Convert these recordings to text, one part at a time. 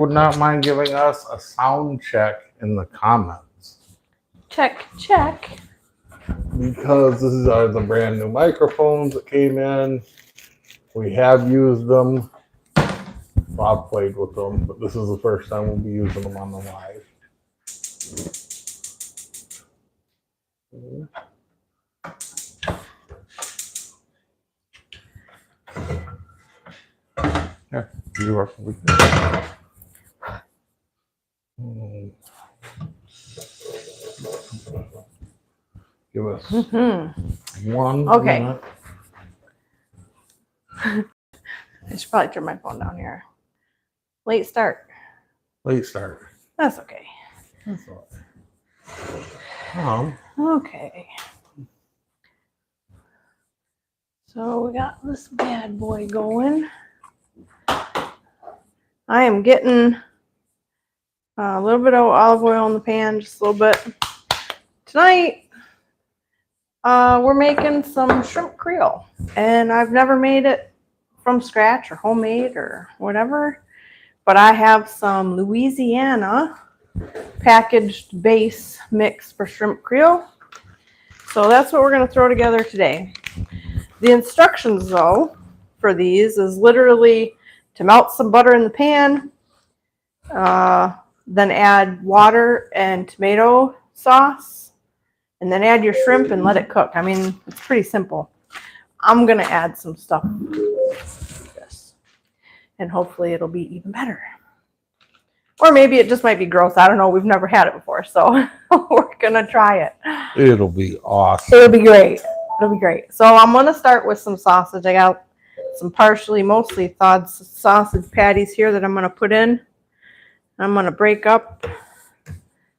would not mind giving us a sound check in the comments. Check, check. Because these are the brand new microphones that came in. We have used them. Bob played with them, but this is the first time we'll be using them on the live. Yeah, you are. Give us one Okay. minute. I should probably turn my phone down here. Late start. Late start. That's okay. That's all. Okay. So we got this bad boy going. I am getting a little bit of olive oil in the pan, just a little bit. Tonight, we're making some shrimp creole, and I've never made it from scratch or homemade or whatever, but I have some Louisiana packaged base mix for shrimp creole. So that's what we're going to throw together today. The instructions, though, for these is literally to melt some butter in the pan, then add water and tomato sauce, and then add your shrimp and let it cook. I mean, it's pretty simple. I'm going to add some stuff like this, and hopefully it'll be even better. Or maybe it just might be gross. I don't know. We've never had it before, so we're going to try it. It'll be awesome. It'll be great. It'll be great. So I'm going to start with some sausage. I got some mostly thawed sausage patties here that I'm going to put in. I'm going to break up.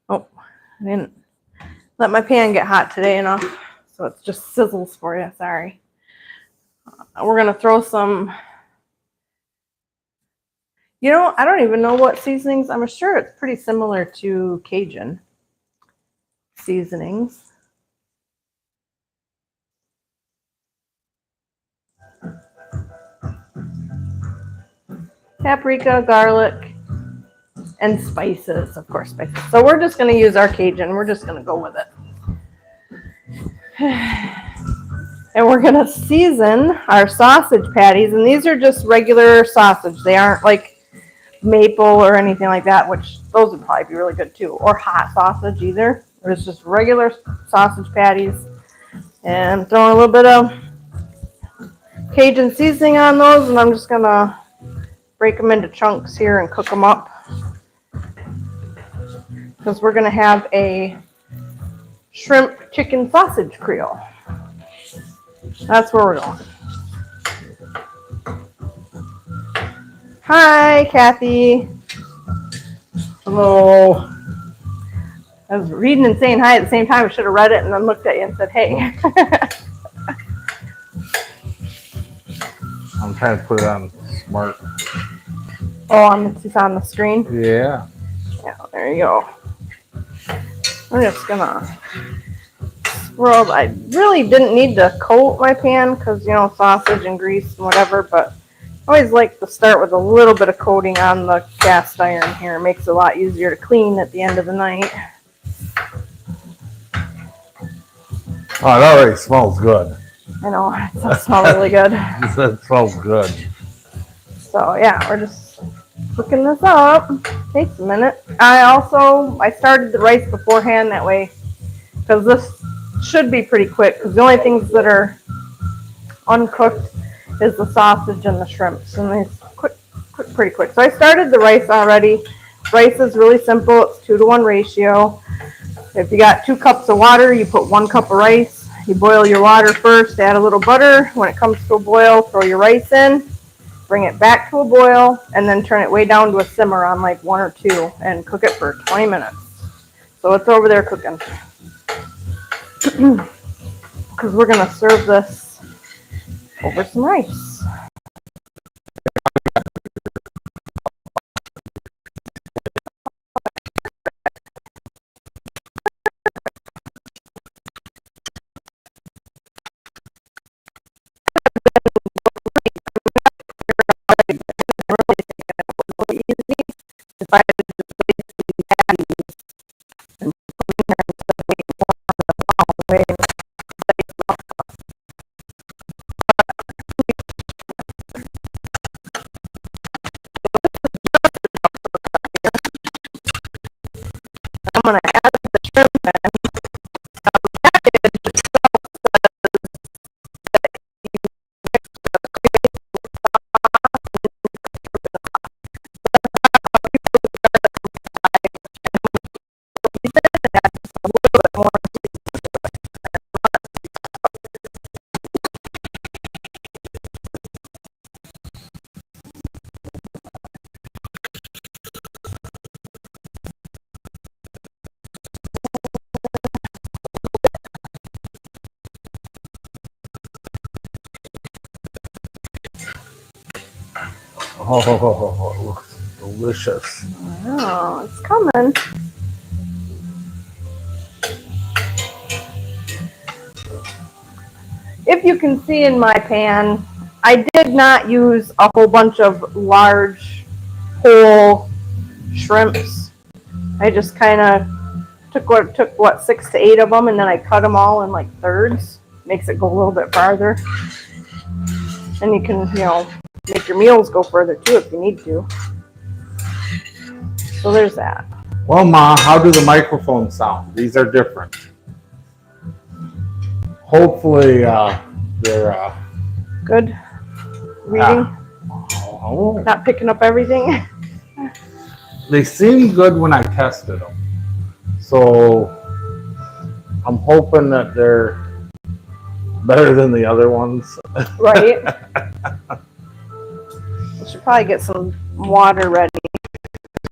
Oh, I didn't let my pan get hot today enough, so it just sizzles for you. Sorry. We're going to throw some, I don't even know what seasonings. I'm sure it's pretty similar to Cajun seasonings. Paprika, garlic, and spices, of course, spices. So we're just going to use our Cajun. We're just going to go with it. And we're going to season our sausage patties. And these are just regular sausage. They aren't like maple or anything like that, which those would probably be really good too. Or hot sausage either. It's just regular sausage patties. And throwing a little bit of Cajun seasoning on those. And I'm just going to break them into chunks here and cook them up. Because we're going to have a shrimp chicken sausage creole. That's where we're going. Hi, Kathy. Hello. I was reading and saying hi at the same time. I should have read it and then looked at you and said, hey. I'm trying to put it on smart. Oh, it's on the screen? Yeah. Yeah, there you go. I'm just going to swirl. I really didn't need to coat my pan because, sausage and grease and whatever, but I always like to start with a little bit of coating on the cast iron here. It makes it a lot easier to clean at the end of the night. Oh, it already smells good. I know, it does smell really good. It smells good. So yeah, we're just cooking this up. Takes a minute. I started the rice beforehand that way because this should be pretty quick because the only things that are uncooked is the sausage and the shrimps, and they cook pretty quick. So I started the rice already. Rice is really simple. It's 2-to-1 ratio. If you got 2 cups of water, you put 1 cup of rice. You boil your water first, add a little butter. When it comes to a boil, throw your rice in, bring it back to a boil, and then turn it way down to a simmer on like 1 or 2 and cook it for 20 minutes. So it's over there cooking. Because we're going to serve this over some rice. find and way. I'm gonna add the shrimp in. A little bit more. Oh, it looks delicious. Oh, it's coming. If you can see in my pan, I did not use a whole bunch of large whole shrimps. I just kind of took 6 to 8 of them, and then I cut them all in like thirds. Makes it go a little bit farther, and you can, make your meals go further too if you need to. So there's that. Well, Ma, how do the microphones sound? These are different. Hopefully, they're Good reading. Oh, Not picking up everything. they seemed good when I tested them. So I'm hoping that they're better than the other ones. Right. We should probably get some water ready.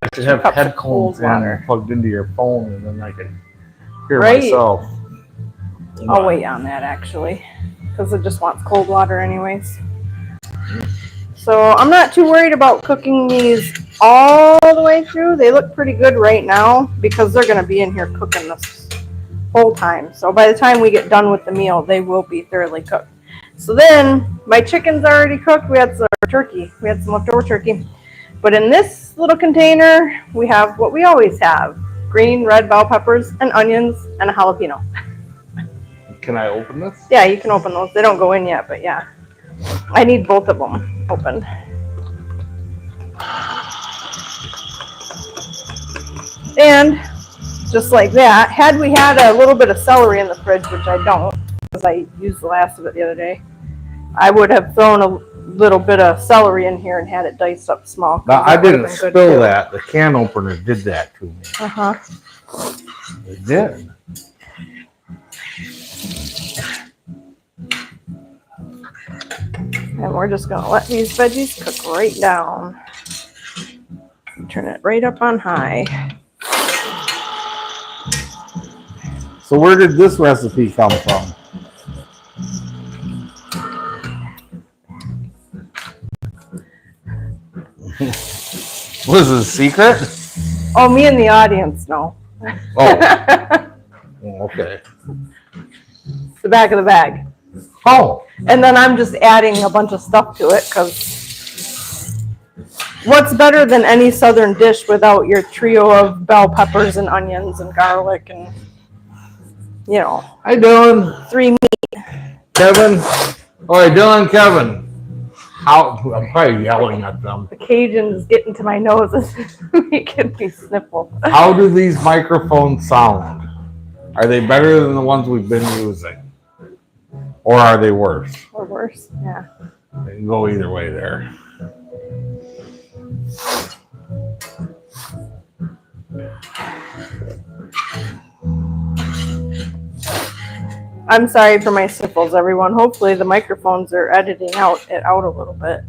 I should have Cups of headphones cold water. in plugged into your phone, and then I can hear Right. myself. I'll wait on that actually, because it just wants cold water anyways. So I'm not too worried about cooking these all the way through. They look pretty good right now because they're going to be in here cooking this whole time. So by the time we get done with the meal, they will be thoroughly cooked. So then my chicken's already cooked. We had some turkey. We had some leftover turkey. But in this little container, we have what we always have: green, red bell peppers, and onions, and a jalapeno. Can I open this? Yeah, you can open those. They don't go in yet, but yeah. I need both of them open. And just like that, had we had a little bit of celery in the fridge, which I don't, because I used the last of it the other day, I would have thrown a little bit of celery in here and had it diced up small. Now, I didn't spill that. The can opener did that to me. Uh-huh. It did. And we're just going to let these veggies cook right down. Turn it right up on high. So where did this recipe come from? Was it a secret? Oh, me and the audience know. Oh, okay. The back of the bag. Oh, And then I'm just adding a bunch of stuff to it because what's better than any southern dish without your trio of bell peppers and onions and garlic and, hi Dylan, 3 meat. Kevin. All right, Dylan, Kevin. How? I'm probably yelling at them. The Cajuns get into my nose and making me sniffle. How do these microphones sound? Are they better than the ones we've been using? Or are they worse? Or worse, yeah. They can go either way there. I'm sorry for my sniffles, everyone. Hopefully the microphones are editing it out a little bit,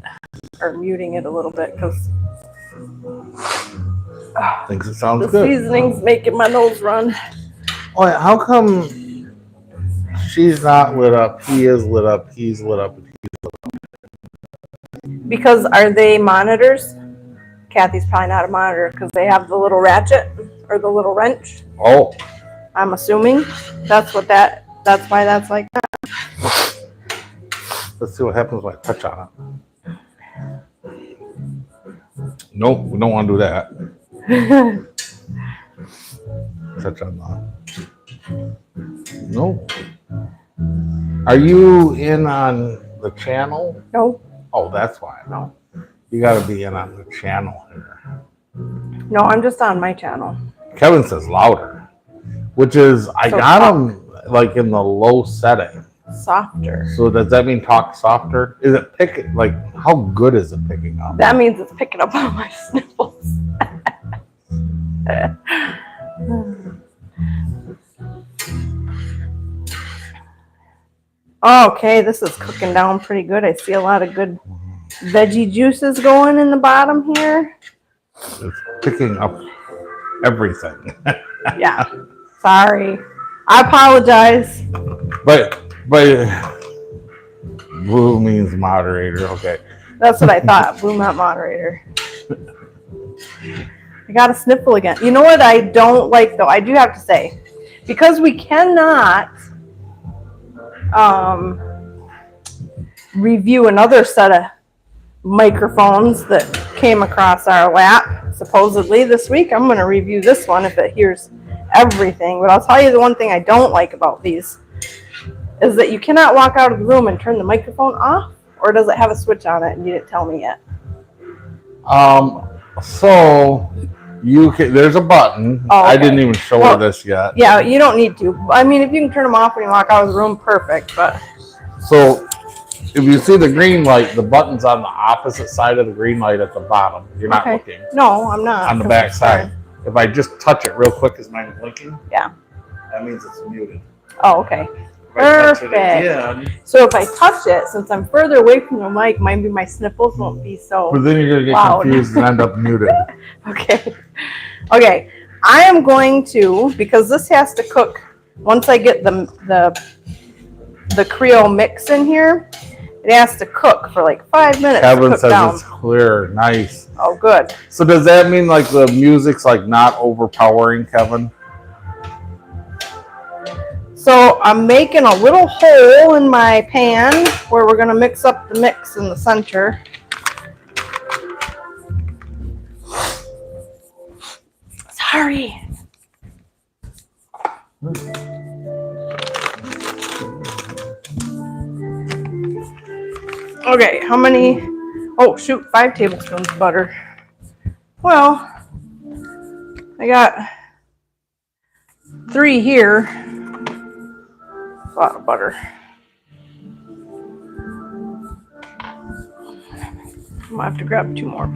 or muting it a little bit, because Thinks it sounds the good. seasoning's making my nose run. Oh, how come she's not lit up? He is lit up. He's lit up. Because are they monitors? Kathy's probably not a monitor because they have the little ratchet or the little wrench. Oh, I'm assuming that's why that's like that. let's see what happens when I touch on it. Nope, we don't want to do that. Touch on that. Nope. Are you in on the channel? No, Oh, that's why. No. You got to be in on the channel here. no, I'm just on my channel. Kevin says louder, which is, I So got talk. him like in the low setting. Softer. So does that mean talk softer? Is it picking, like, how good is it picking up? That means it's picking up on my sniffles. Okay, this is cooking down pretty good. I see a lot of good veggie juices going in the bottom here. It's picking up everything. Yeah. Sorry. I apologize. But blue means moderator. Okay. That's what I thought. Blue Mount moderator. I got a sniffle again. You know what I don't like though? I do have to say, because we cannot review another set of microphones that came across our lap supposedly this week. I'm going to review this one if it hears everything. But I'll tell you the one thing I don't like about these is that you cannot walk out of the room and turn the microphone off, or does it have a switch on it and you didn't tell me yet? So you can, there's a button. Oh, okay. I didn't even show her this yet. Yeah, you don't need to. I mean, if you can turn them off when you walk out of the room, perfect. But So if you see the green light, the button's on the opposite side of the green light at the bottom. You're not okay. looking. No, I'm not. On the back side. If I just touch it real quick, is mine blinking? Yeah. That means it's muted. Oh, okay. If I touch it Perfect. again, So if I touch it, since I'm further away from the mic, maybe my sniffles won't be so but then you're gonna get loud. confused and end up muted. Okay. Okay. I am going to, because this has to cook once I get the Creole mix in here, it has to cook for like 5 minutes. Kevin to cook says down. it's clear, nice. Oh, good. So does that mean like the music's like not overpowering, Kevin? So I'm making a little hole in my pan where we're going to mix up the mix in the center. Sorry. Okay, how many? Oh, shoot, 5 tablespoons of butter. Well, I got 3 here. That's a lot of butter. I'm gonna have to grab 2 more.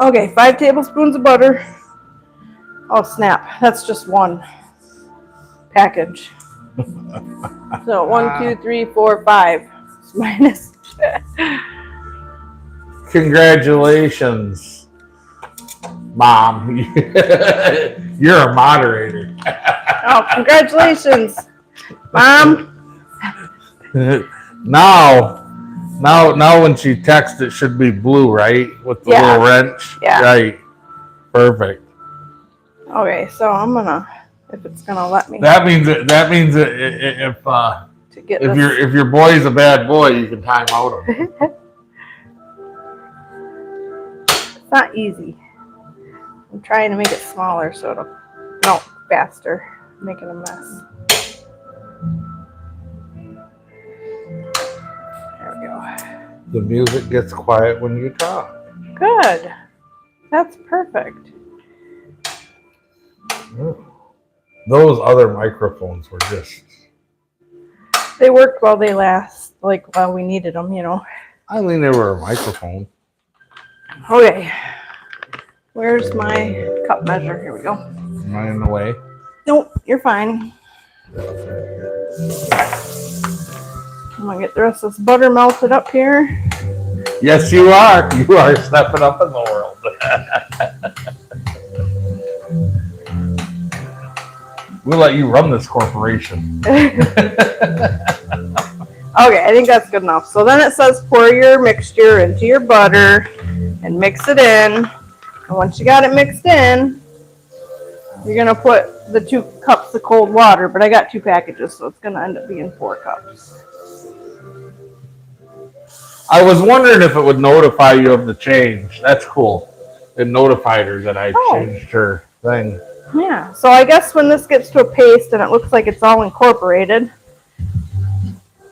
Okay, 5 tablespoons of butter. Oh, snap. That's just one package. So 1, 2, 3, 4, 5. It's minus. Congratulations, Mom. You're a moderator. Oh, congratulations, Mom. Now when she texts, it should be blue, right? With the Yeah. little wrench. Yeah. Right. Perfect. Okay, so I'm gonna, if it's gonna let me, That means if to get this. if your boy's a bad boy, you can time out him. It's not easy. I'm trying to make it smaller so it'll, no, faster. I'm making a mess. There we go. The music gets quiet when you talk. Good. That's perfect. Those other microphones were just. They worked while they last, like while we needed them, you know. I mean, they were a microphone. Okay. Where's my cup measure? Here we go. Am I in the way? Nope, you're fine. I'm gonna get the rest of this butter melted up here. Yes, you are. You are stepping up in the world. We'll let you run this corporation. Okay, I think that's good enough. So then it says pour your mixture into your butter and mix it in. And once you got it mixed in, you're going to put the 2 cups of cold water. But I got 2 packages, so it's going to end up being 4 cups. I was wondering if it would notify you of the change. That's cool. It notified her that I changed her thing. Yeah, so I guess when this gets to a paste and it looks like it's all incorporated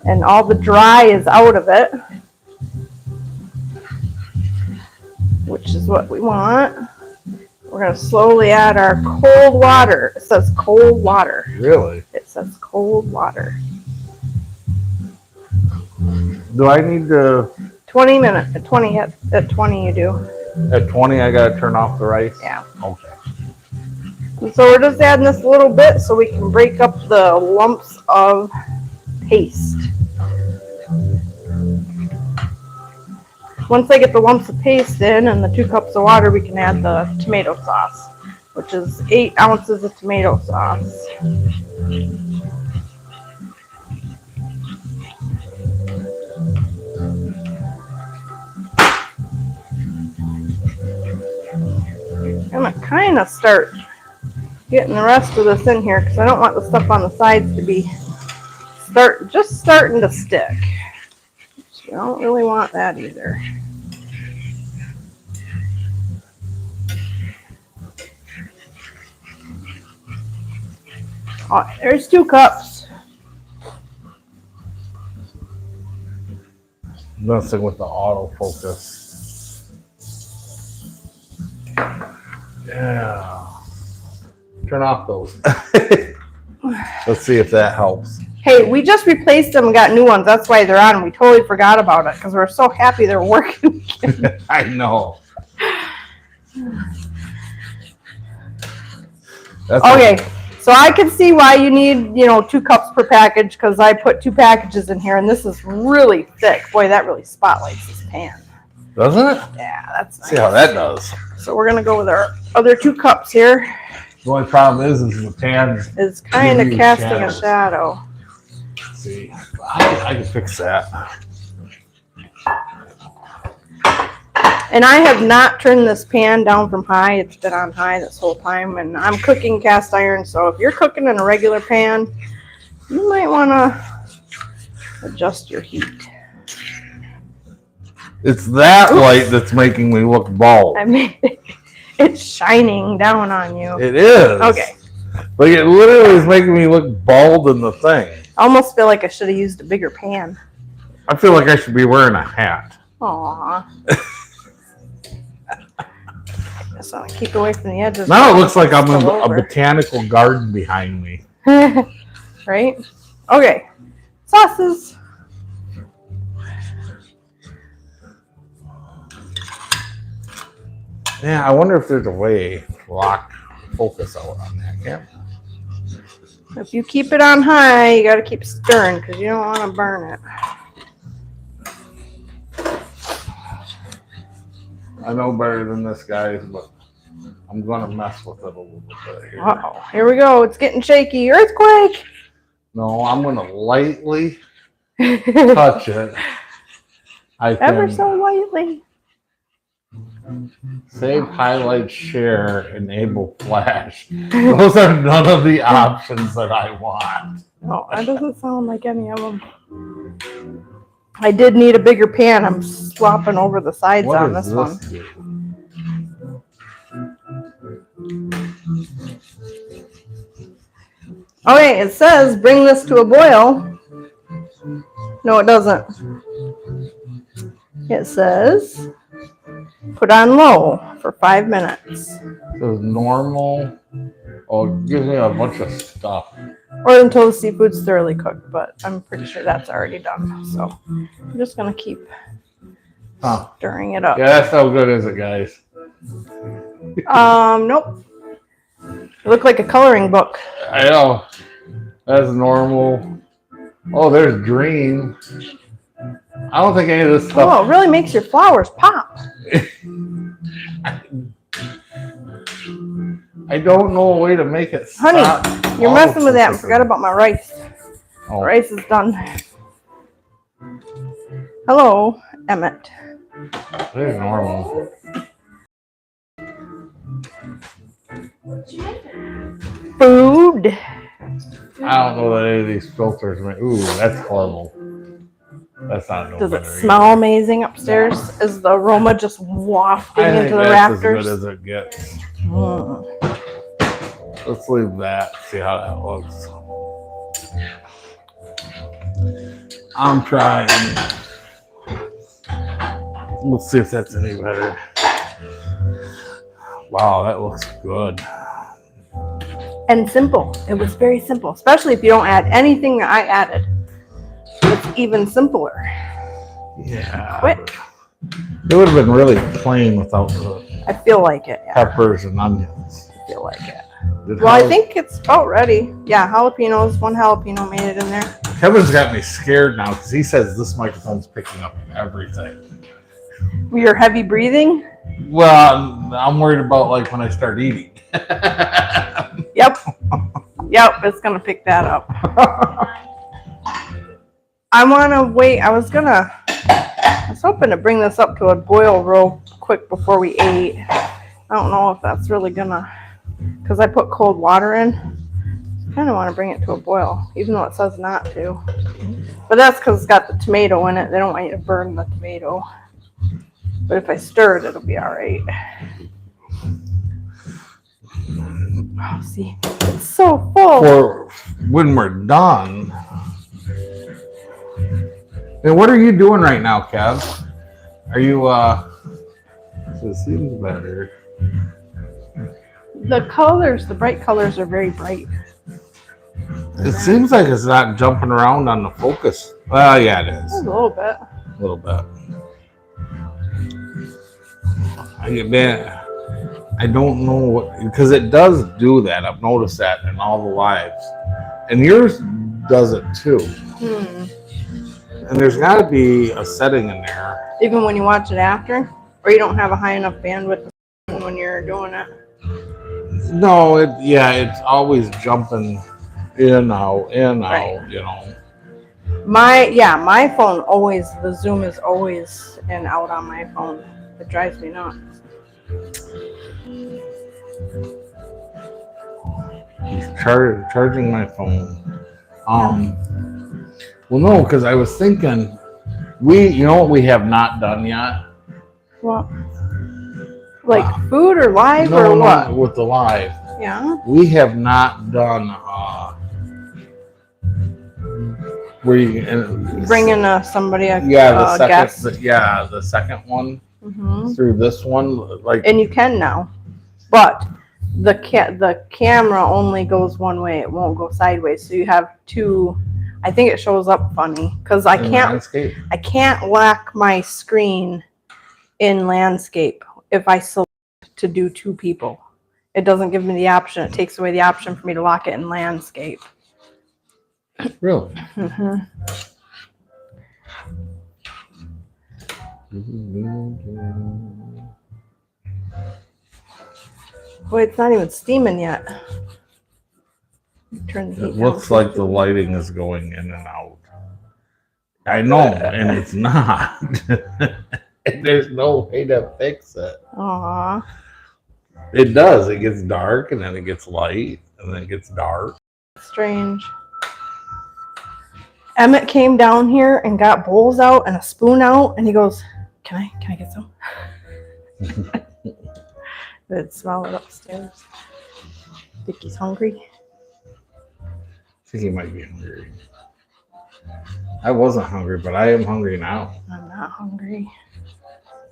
and all the dry is out of it, which is what we want, we're going to slowly add our cold water. It says cold water. Really? It says cold water. Do I need to... 20 minutes. At 20 you do. At 20, I got to turn off the rice? Yeah. Okay. And so we're just adding this a little bit so we can break up the lumps of paste. Once I get the lumps of paste in and the 2 cups of water, we can add the tomato sauce, which is 8 ounces of tomato sauce. I'm going to kind of start getting the rest of this in here because I don't want the stuff on the sides to be just starting to stick. You don't really want that either. Oh, there's 2 cups. Nothing with the autofocus. Yeah. Turn off those. Let's see if that helps. Hey, we just replaced them and got new ones. That's why they're on. We totally forgot about it because we're so happy they're working again. I know. That's Okay, so I can see why you need, 2 cups per package because I put 2 packages in here and this is really thick. Boy, that really spotlights this pan. Doesn't it? Yeah, that's nice. See how that does. So we're going to go with our other 2 cups here. The only problem is the pan. It's kind of Give you casting shadows. a shadow. Let's see, I can fix that. And I have not turned this pan down from high. It's been on high this whole time. And I'm cooking cast iron. So if you're cooking in a regular pan, you might want to adjust your heat. It's that light that's making me look bald. I mean, it's shining down on you. It is. Okay. Like it literally is making me look bald in the thing. I almost feel like I should have used a bigger pan. I feel like I should be wearing a hat. Aw. Just want to keep away from the edges. Now it looks like I'm in Spill a over. botanical garden behind me. Right? Okay. Sauces. Yeah, I wonder if there's a way to lock focus out on that camera. If you keep it on high, you got to keep stirring because you don't want to burn it. I know better than this, guys, but I'm going to mess with it a little bit here. Uh-oh. Here we go. It's getting shaky. Earthquake. No, I'm going to lightly touch it. I Ever can so lightly. save, highlight, share, enable flash. Those are none of the options that I want. No, that doesn't sound like any of them. I did need a bigger pan. I'm swapping over the sides What on does this one. this do? Okay, it says bring this to a boil. No, it doesn't. It says put on low for 5 minutes. Says normal. Oh, it gives me a bunch of stuff. Or until the seafood's thoroughly cooked, but I'm pretty sure that's already done. So I'm just going to keep Huh. stirring it up. Yeah, that's how good is it, guys? Nope. It looked like a coloring book. I know. That's normal. Oh, there's green. I don't think any of this Oh, stuff. it really makes your flowers pop. I don't know a way to make it Honey. stop. You're messing with that and forgot about my rice. Oh, Rice is done. Hello, Emmett. they're normal. Food. I don't know that any of these filters. Ooh, that's horrible. That's not no Does it better smell amazing upstairs? Is the aroma just wafting I think into the that's rafters? as good as it gets. Mm. Let's leave that. See how that looks. I'm trying. Let's see if that's any better. Wow, that looks good. And simple. It was very simple, especially if you don't add anything that I added. It's even simpler. Yeah. Quick. It would have been really plain without the I feel like it. Yeah, peppers and onions. I feel like it. Did Well, I Hal- think it's about ready. Yeah, jalapenos. One jalapeno made it in there. Kevin's got me scared now because he says this microphone's picking up everything. Your heavy breathing. Well, I'm worried about like when I start eating. Yep. Yep, it's gonna pick that up. I wanna wait. I was hoping to bring this up to a boil real quick before we ate. I don't know if that's really gonna, because I put cold water in. I kind of want to bring it to a boil, even though it says not to. But that's because it's got the tomato in it. They don't want you to burn the tomato. But if I stir it, it'll be all right. Oh, see, it's so full. For when we're done. And what are you doing right now, Kev? Are you so it seems better. The colors, the bright colors are very bright. It seems like it's not jumping around on the focus. Well, yeah, it is. A little bit. A little bit. I don't know what, because it does do that. I've noticed that in all the lives. And yours does it too. And there's got to be a setting in there. Even when you watch it after, or you don't have a high enough bandwidth when you're doing it. No, it's always jumping in, out, Right. you know. My phone always, the zoom is always in out on my phone. It drives me nuts. He's charging my phone. Well, no, because I was thinking, you know what we have not done yet? What? Like food or live or what? No, with the live. Yeah. We have not done where you can Bring in somebody, the guest. second, the second one Hmm. through this one, like And you can now, but the camera only goes one way. It won't go sideways. So you have two. I think it shows up funny because I in can't landscape. lock my screen in landscape if I select to do two people. It doesn't give me the option. It takes away the option for me to lock it in landscape. Really? Hmm. Boy, it's not even steaming yet. Turn the heat It down. looks like the lighting is going in and out. I know, and it's not. And there's no way to fix it. Aw. It does. It gets dark, and then it gets light, and then it gets dark. Strange. Emmett came down here and got bowls out and a spoon out, and he goes, "Can I get some?" I'd smell it upstairs. Think he's hungry. I think he might be hungry. I wasn't hungry, but I am hungry now. I'm not hungry.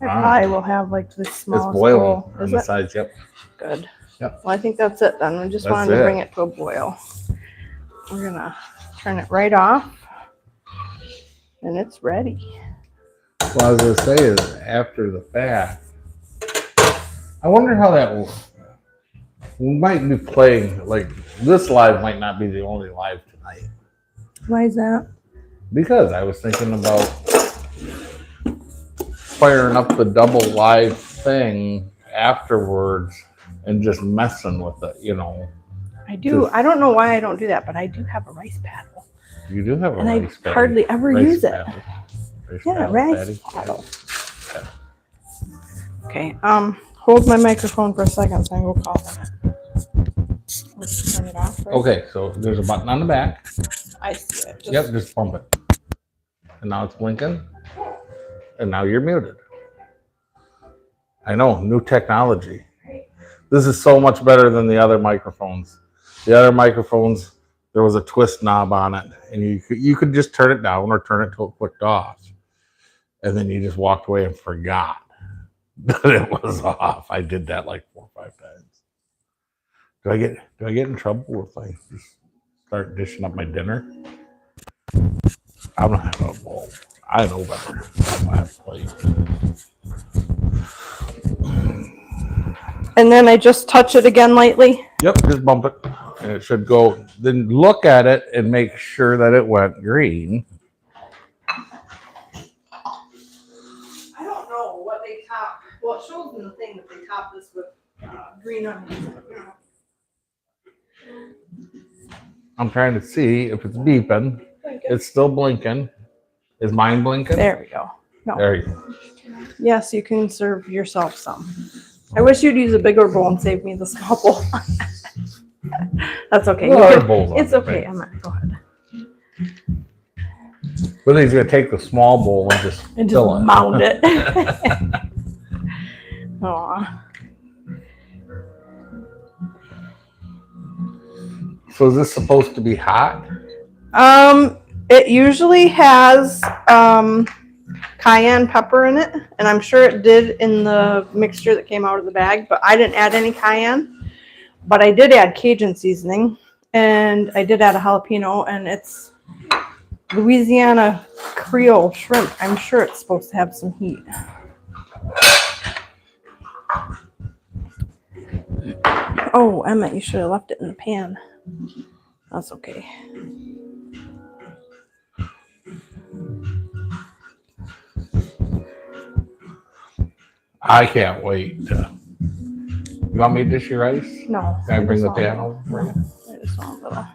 I Ah. probably will have like this small. It's boiling bowl. on Is the it? sides. Yep. Good. Yep. Well, I think that's it then. We just That's wanted to it. bring it to a boil. We're gonna turn it right off, and it's ready. Well, I was gonna say is after the fact. I wonder how that will. We might be playing like this live might not be the only live tonight Why is that? because I was thinking about firing up the double live thing afterwards and just messing with it, you know. I do. I don't know why I don't do that, but I do have a rice paddle. You do have a And I rice paddy. hardly ever Rice use it. paddle. Yeah, paddle, rice paddy. paddle. Okay, hold my microphone for a second so I can go call them. Let's turn it off. Right? Okay, so there's a button on the back. I see it. Yep, just pump it. And now it's blinking. And now you're muted. I know, new technology. This is so much better than the other microphones. The other microphones, there was a twist knob on it, and you could just turn it down or turn it till it clicked off. And then you just walked away and forgot that it was off. I did that like 4 or 5 times. Do I get in trouble if I just start dishing up my dinner? I'm not having a bowl. I know better. I'm gonna have a plate. And then I just touch it again lightly. Yep, just bump it. And it should go. Then look at it and make sure that it went green. I don't know what they top. Well, it shows in the thing that they top this with green onions. I'm trying to see if it's beeping. It's still blinking. Is mine blinking? There we go. No. There you go. Yes, you can serve yourself some. I wish you'd use a bigger bowl and save me the small bowl. That's okay. Well, You our can- bowl's on it's the okay. thing. Emma, go ahead. But then he's gonna take the small bowl and just And fill just it. mound it. Aw. So is this supposed to be hot? It usually has cayenne pepper in it, and I'm sure it did in the mixture that came out of the bag, but I didn't add any cayenne. But I did add Cajun seasoning, and I did add a jalapeno, and it's Louisiana Creole shrimp. I'm sure it's supposed to have some heat. Oh, Emma, you should have left it in the pan. That's okay. I can't wait. You want me to dish your rice? No. Can I bring the just pan want- over for you? I just want a little.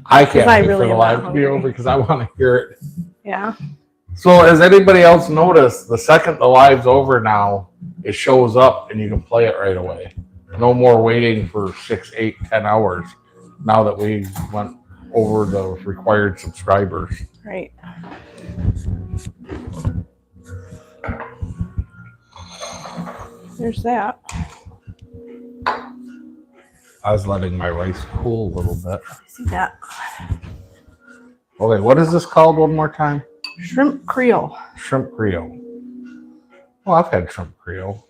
I can't I wait really for the am live not to be hungry. over because I want to hear it. Yeah. So has anybody else noticed the second the live's over now, it shows up and you can play it right away. No more waiting for 6, 8, 10 hours now that we went over the required subscribers. Right. There's that. I was letting my rice cool a little bit. See that? Okay, what is this called one more time? Shrimp Creole. Shrimp Creole. Well, I've had shrimp Creole.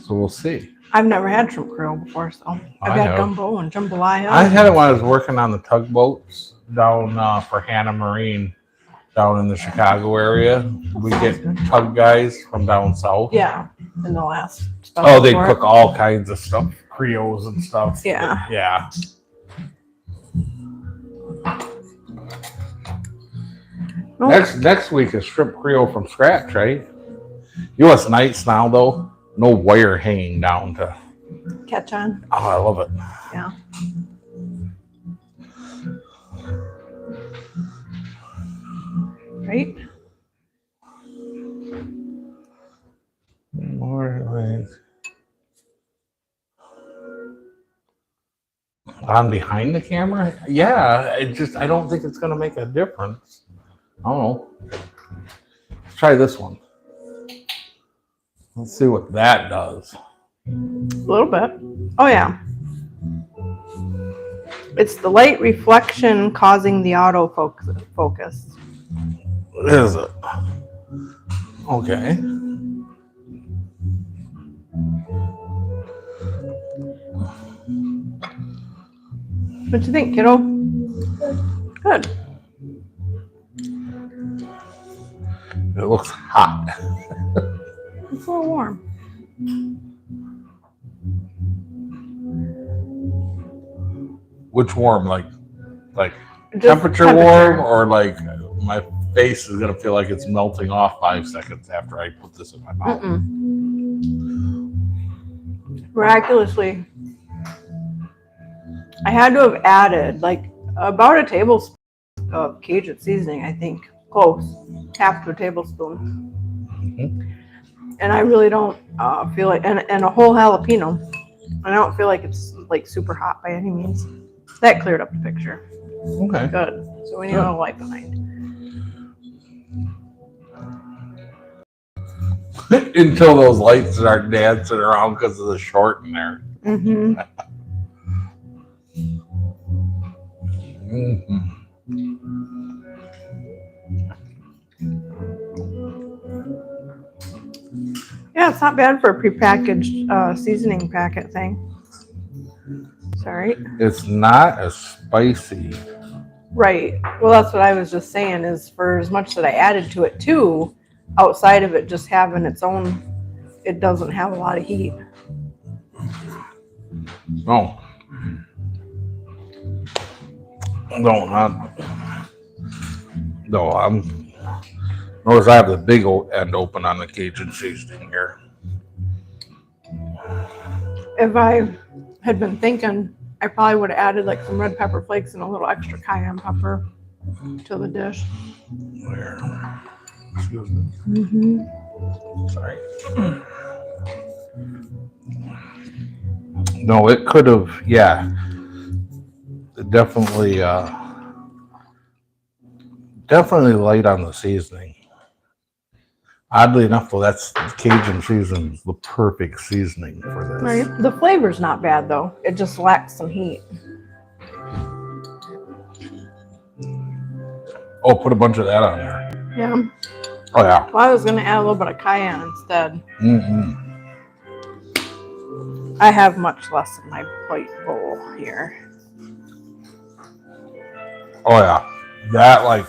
So we'll see. I've never had shrimp Creole before, so I've I had have. gumbo and jambalaya. I had it when I was working on the tugboats down for Hannah Marine down in the Chicago area. We get tug guys from down south. Yeah, in the last. Oh, they for cook it. all kinds of stuff, Creoles and stuff. Yeah. Yeah. Nope. Next week is shrimp Creole from scratch, right? You know what's nice now though? No wire hanging down to. Catch on. Oh, I love it. Yeah. Right? More ways. On behind the camera? Yeah, I don't think it's gonna make a difference. I don't know. Let's try this one. Let's see what that does. A little bit. Oh, yeah. It's the light reflection causing the autofocus. What is it? Okay. What you think, kiddo? Good. It looks hot. It's a little warm. Which warm? Like Just temperature warm, or like my face is gonna feel like it's melting off 5 seconds after I put this in my mouth. Mm-mm. Miraculously, I had to have added like about a tablespoon of Cajun seasoning, I think. Close. Half to a tablespoon. And I really don't feel like, and a whole jalapeno. I don't feel like it's like super hot by any means. That cleared up the picture. Okay. Good. So we need a little light behind. Until those lights start dancing around because of the short in there. Mm-hmm. Yeah, it's not bad for a prepackaged seasoning packet thing. Sorry. It's not as spicy. Right. Well, that's what I was just saying is for as much that I added to it too, outside of it just having its own, it doesn't have a lot of heat. No. No, not. No, notice I have the big end open on the Cajun seasoning here. If I had been thinking, I probably would have added like some red pepper flakes and a little extra cayenne pepper to the dish. Where? Excuse me. Mm-hmm. Sorry. No, it could have. Yeah, definitely. Definitely light on the seasoning. Oddly enough, though, that's Cajun seasoning is the perfect seasoning for this. Right. The flavor's not bad though. It just lacks some heat. Oh, put a bunch of that on there. Yeah. Oh yeah. Well, I was gonna add a little bit of cayenne instead. Mm-mm. I have much less in my plate bowl here. Oh yeah. That like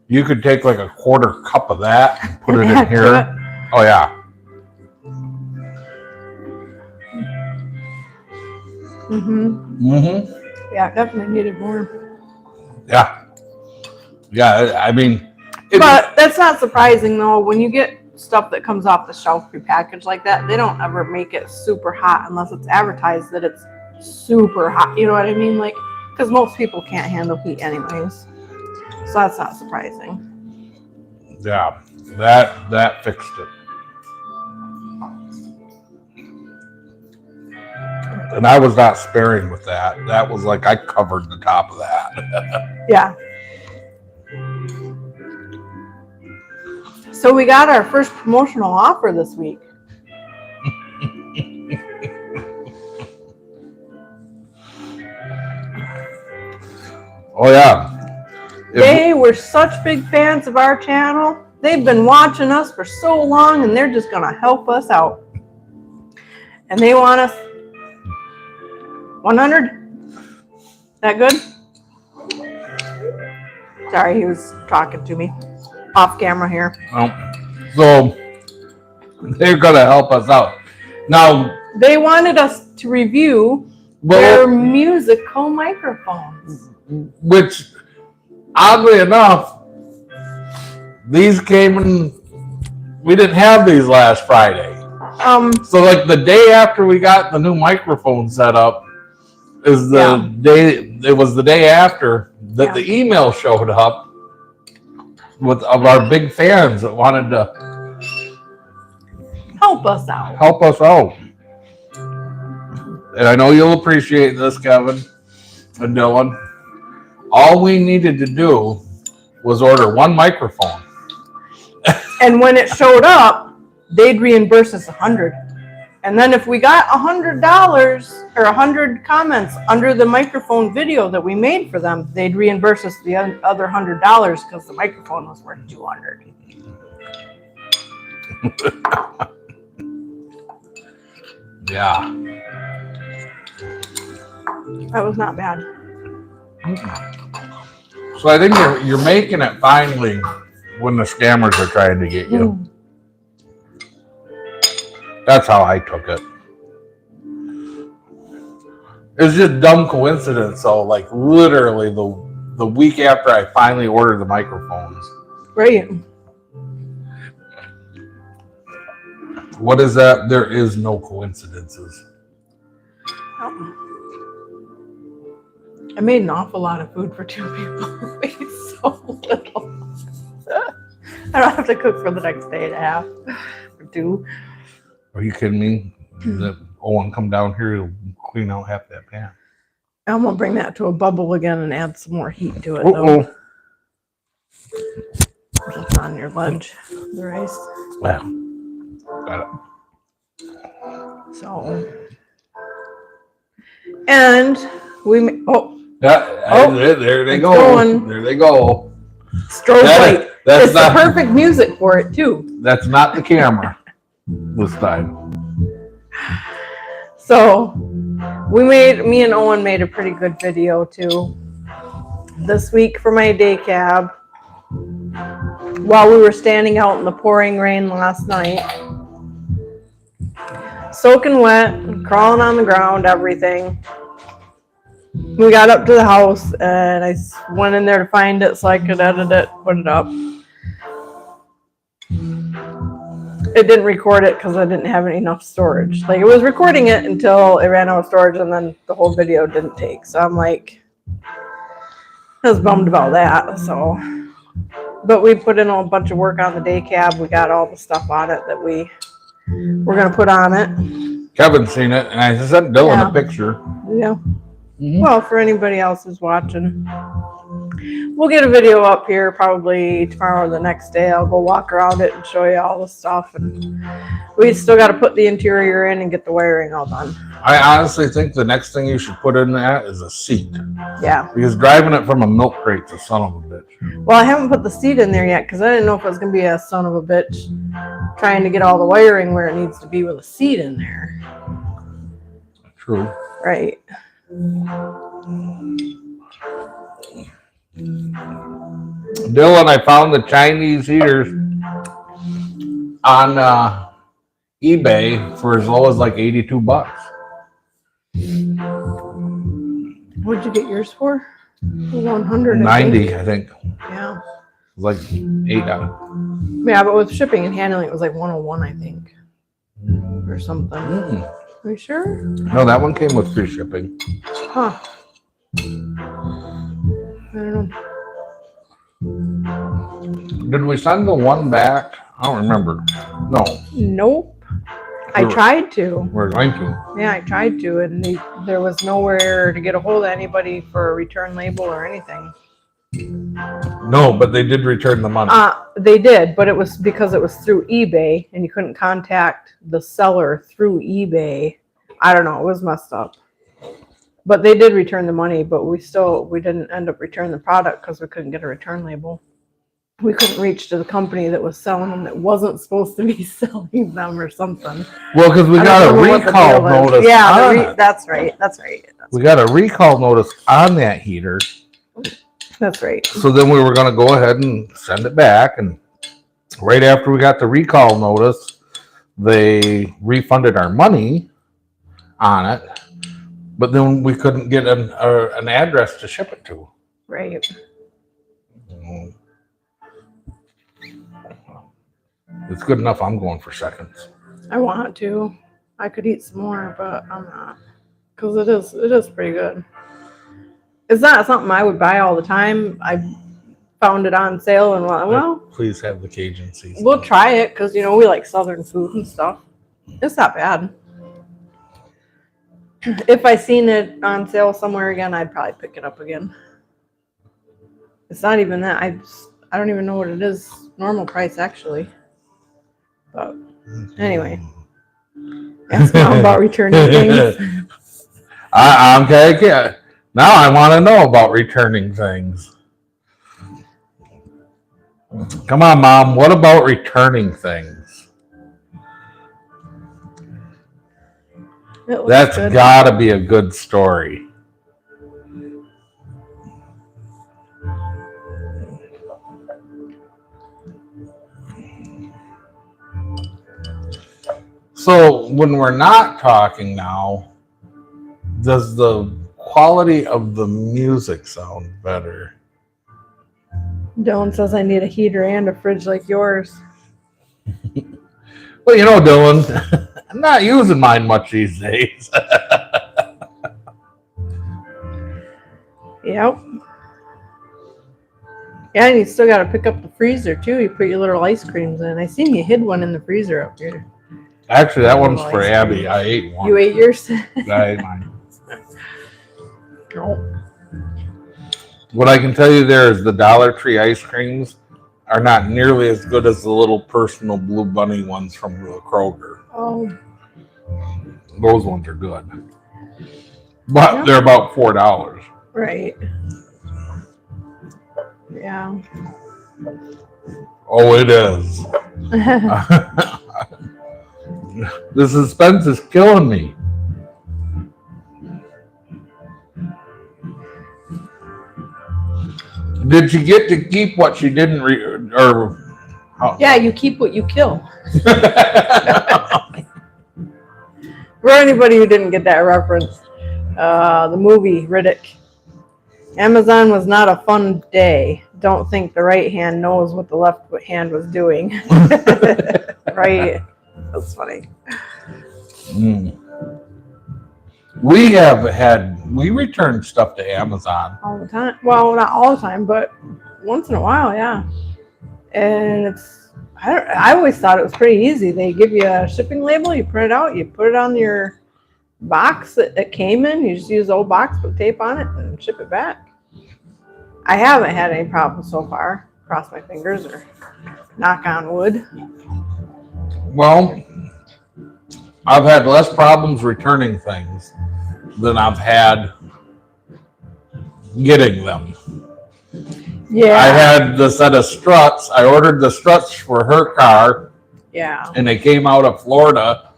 you could take like a quarter cup of that and put it in Add to here. it. Oh yeah. Mm-hmm. Mm-hmm. Yeah, definitely needed more. Yeah. Yeah. I mean, But that's not surprising though. When you get stuff that comes off the shelf prepackaged like that, they don't ever make it super hot unless it's advertised that it's super hot. You know what I mean? Like, because most people can't handle heat anyways. So that's not surprising. yeah. That fixed it. And I was not sparing with that. That was like I covered the top of that. Yeah. So we got our first promotional offer this week. Oh yeah. They were such big fans of our channel. They've been watching us for so long and they're just going to help us out. And they want us 100. That good? Sorry, he was talking to me off camera here. So they're gonna help us out. Now They wanted us to review their musical microphones. which oddly enough, these came in. We didn't have these last Friday. So like the day after we got the new microphone set up is the day. It was the day after that the email showed up with of our big fans that wanted to Help us out. help us out. And I know you'll appreciate this, Kevin and Dylan. All we needed to do was order one microphone. And when it showed up, they'd reimburse us 100. And then if we got $100 or 100 comments under the microphone video that we made for them, they'd reimburse us the other $100 because the microphone was worth $200. Yeah. That was not bad. So I think you're making it finally when the scammers are trying to get you. That's how I took it. It's just dumb coincidence. So like literally the week after I finally ordered the microphones. Great. What is that? There is no coincidences. I made an awful lot of food for 2 people. It's so little. I don't have to cook for the next day and a half for 2. Are you kidding me? The Owen come down here, he'll clean out half that pan. I'm gonna bring that to a bubble again and add some more heat to it. Though. Uh-oh. It's on your ledge, the rice. Well, got it. So, and we Yeah, there they it's go. going. There they go. strobe light. That's It's not the perfect music for it too. that's not the camera this time. So, me and Owen made a pretty good video too this week for my day cab. While we were standing out in the pouring rain last night, soaking wet, crawling on the ground, everything. We got up to the house and I went in there to find it so I could edit it, put it up. It didn't record it because I didn't have enough storage. Like, it was recording it until it ran out of storage and then the whole video didn't take. So I'm like, I was bummed about that. So, but we put in a bunch of work on the day cab. We got all the stuff on it that we were going to put on it. Kevin's seen it, and I sent Dylan a picture. Yeah. Mhm. Well, for anybody else who's watching, we'll get a video up here probably tomorrow or the next day. I'll go walk around it and show you all the stuff. And we still got to put the interior in and get the wiring all done. I honestly think the next thing you should put in that is a seat. Yeah. Because driving it from a milk crate's a son of a bitch. Well, I haven't put the seat in there yet because I didn't know if it was going to be a son of a bitch trying to get all the wiring where it needs to be with a seat in there. True. Right. Dylan, I found the Chinese heaters on eBay for as low as like $82. What'd you get yours for? 100. 90, I think. Yeah. It was like $8. Yeah, but with shipping and handling, it was like 101, I think, or something. Mm. Are you sure? No, that one came with free shipping. Huh. I don't know. Did we send the one back? I don't remember. No, Nope. I We're- tried to. we're going to. Yeah, I tried to, and there was nowhere to get a hold of anybody for a return label or anything. No, but they did return the money. They did, but it was because it was through eBay, and you couldn't contact the seller through eBay. I don't know. It was messed up. But they did return the money, but we didn't end up returning the product because we couldn't get a return label. We couldn't reach to the company that was selling them that wasn't supposed to be selling them or something. Well, because we I got don't a remember what the recall deal is. notice. Yeah, on it. that's right. That's right. We got a recall notice on that heater. That's right. So then we were going to go ahead and send it back. And right after we got the recall notice, they refunded our money on it. But then we couldn't get an address to ship it to. Right. It's good enough. I'm going for seconds. I want to. I could eat some more, but I'm not. Because it is pretty good. It's not something I would buy all the time. I found it on sale and well, Please have the Cajun seasoning. we'll try it because, we like Southern food and stuff. It's not bad. If I seen it on sale somewhere again, I'd probably pick it up again. It's not even that. I don't even know what it is. Normal price, actually. But anyway, ask Mom about returning things. I'm okay. Yeah. Now I want to know about returning things. Come on, Mom. What about returning things? It looks That's good. got to be a good story. So when we're not talking now, does the quality of the music sound better? Dylan says I need a heater and a fridge like yours. Well, Dylan, I'm not using mine much these days. Yep. Yeah, and you still got to pick up the freezer too. You put your little ice creams in. I seen you hid one in the freezer up here. Actually, that one's Little for ice Abby. cream. I ate one. You ate yours? I ate mine. No. What I can tell you there is the Dollar Tree ice creams are not nearly as good as the little personal Blue Bunny ones from the Kroger. Oh, Those ones are good. But Yeah. they're about $4. right. Yeah. Oh, it is. The suspense is killing me. Did she get to keep what she didn't or how? Yeah, you keep what you kill. For anybody who didn't get that reference, the movie Riddick. Amazon was not a fun day. Don't think the right hand knows what the left hand was doing. Right? That's funny. Mm. We returned stuff to Amazon. All the time. Well, not all the time, but once in a while, yeah. And I always thought it was pretty easy. They give you a shipping label, you print it out, you put it on your box that it came in, you just use the old box, put tape on it, and ship it back. I haven't had any problems so far. Cross my fingers or knock on wood. Well, I've had less problems returning things than I've had getting them. Yeah. I had the set of struts. I ordered the struts for her car, Yeah. and they came out of Florida.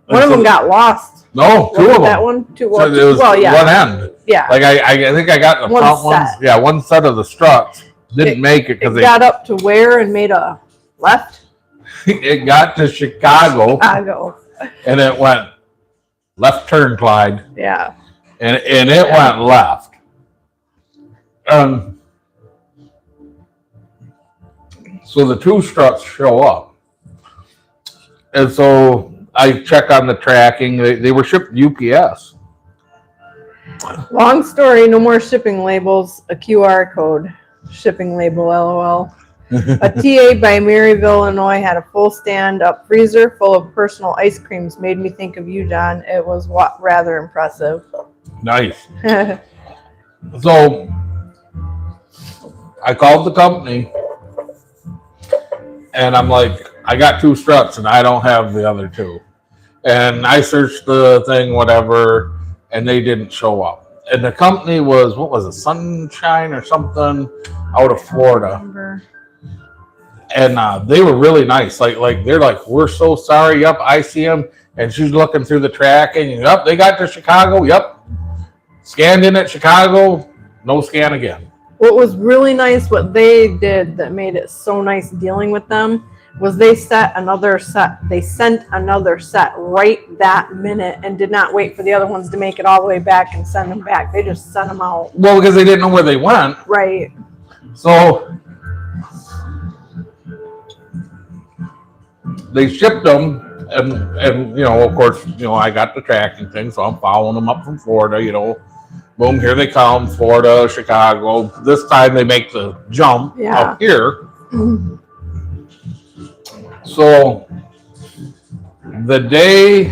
One of them got lost. No, two of them. That one? Two. So it was well, yeah. one end. Yeah. Like I think I got the One front ones. set. Yeah, one set of the struts didn't make it It because got up to where and made a left. it got to Chicago Chicago. and it went left turn, Clyde, Yeah. and it went left. So the two struts show up, and so I check on the tracking. They were shipped UPS. Long story, no more shipping labels, a QR code. Shipping label, LOL. A TA by Maryville, Illinois had a full stand-up freezer full of personal ice creams. Made me think of you, John. It was rather impressive. Nice. So I called the company and I'm like, I got two struts and I don't have the other two. And I searched the thing, whatever, and they didn't show up. And the company was, what was it, Sunshine or something out of Florida. And they were really nice. Like they're like, we're so sorry. Yep, I see them. And she's looking through the tracking. Yep, they got to Chicago. Yep. Scanned in at Chicago. No scan again. What was really nice, what they did that made it so nice dealing with them, was they sent another set right that minute and did not wait for the other ones to make it all the way back and send them back. They just sent them out. Well, because they didn't know where they went. Right. So they shipped them, and you know, of course, you know, I got the tracking thing, so I'm following them up from Florida. You know, boom, here they come, Florida, Chicago. This time they make the jump up here. So the day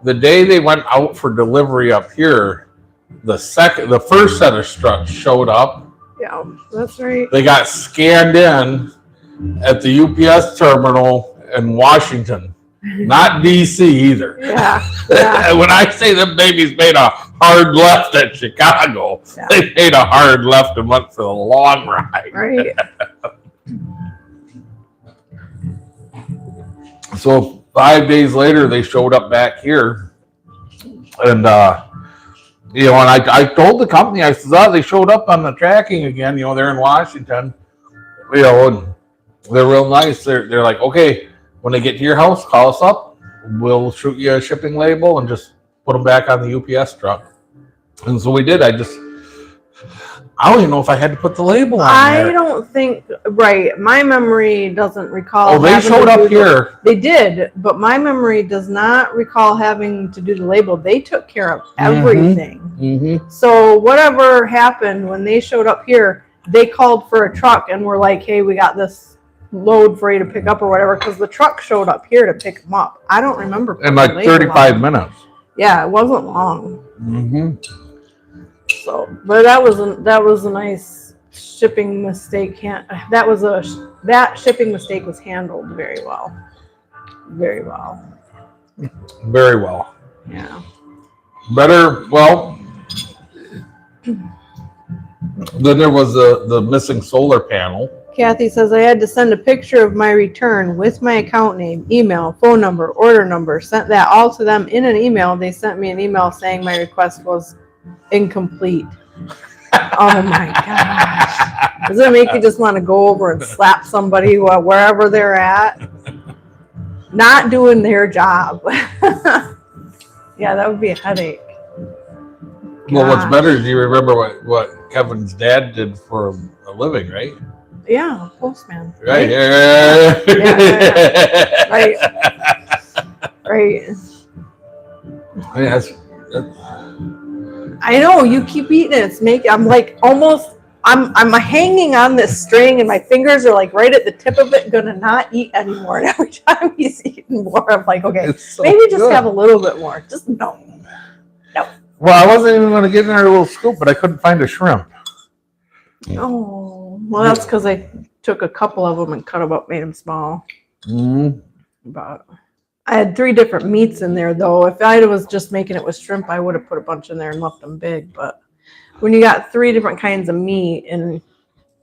they went out for delivery up here, the first set of struts showed up. Yeah, that's right. They got scanned in at the UPS terminal in Washington, not DC either. Yeah. When I say them babies made a hard left at Chicago, they made a hard left and went for the long ride. Right. So 5 days later, they showed up back here, and you know, and I told the company, I said, "Oh, they showed up on the tracking again. You know, they're in Washington. You know, and they're real nice. They're like, okay, when they get to your house, call us up. We'll shoot you a shipping label and just put them back on the UPS truck." And so we did. I don't even know if I had to put the label on there. I don't think, right. My memory doesn't recall. Oh, they showed up here. They did, but my memory does not recall having to do the label. They took care of everything. Mm-hmm. So whatever happened when they showed up here, they called for a truck and were like, hey, we got this load for you to pick up or whatever, because the truck showed up here to pick them up. I don't remember. In like putting a label 35 on it. minutes. Yeah, it wasn't long. Mm-hmm. So, but that was a nice shipping mistake. That shipping mistake was handled very well. Very well. Very well. Yeah. Better, well, then there was the missing solar panel. Kathy says I had to send a picture of my return with my account name, email, phone number, order number, sent that all to them in an email. They sent me an email saying my request was incomplete. Oh my gosh. Does it make you just want to go over and slap somebody wherever they're at? Not doing their job. Yeah, that would be a headache. Well, what's Gosh. better is you remember what Kevin's dad did for a living, right? Yeah, postman. Right. Yeah. Yeah. Right. Right. Yes. I know, you keep eating it. I'm like almost I'm hanging on this string and my fingers are like right at the tip of it, gonna not eat anymore. And every time he's eating more, I'm like, okay, It's so maybe just good. have a little bit more. Just no. Well, I wasn't even going to get in our little scoop, but I couldn't find a shrimp. Oh, well, that's because I took a couple of them and cut them up, made them small. Mm-hmm. But I had 3 different meats in there, though. If I was just making it with shrimp, I would have put a bunch in there and left them big. But when you got 3 different kinds of meat, and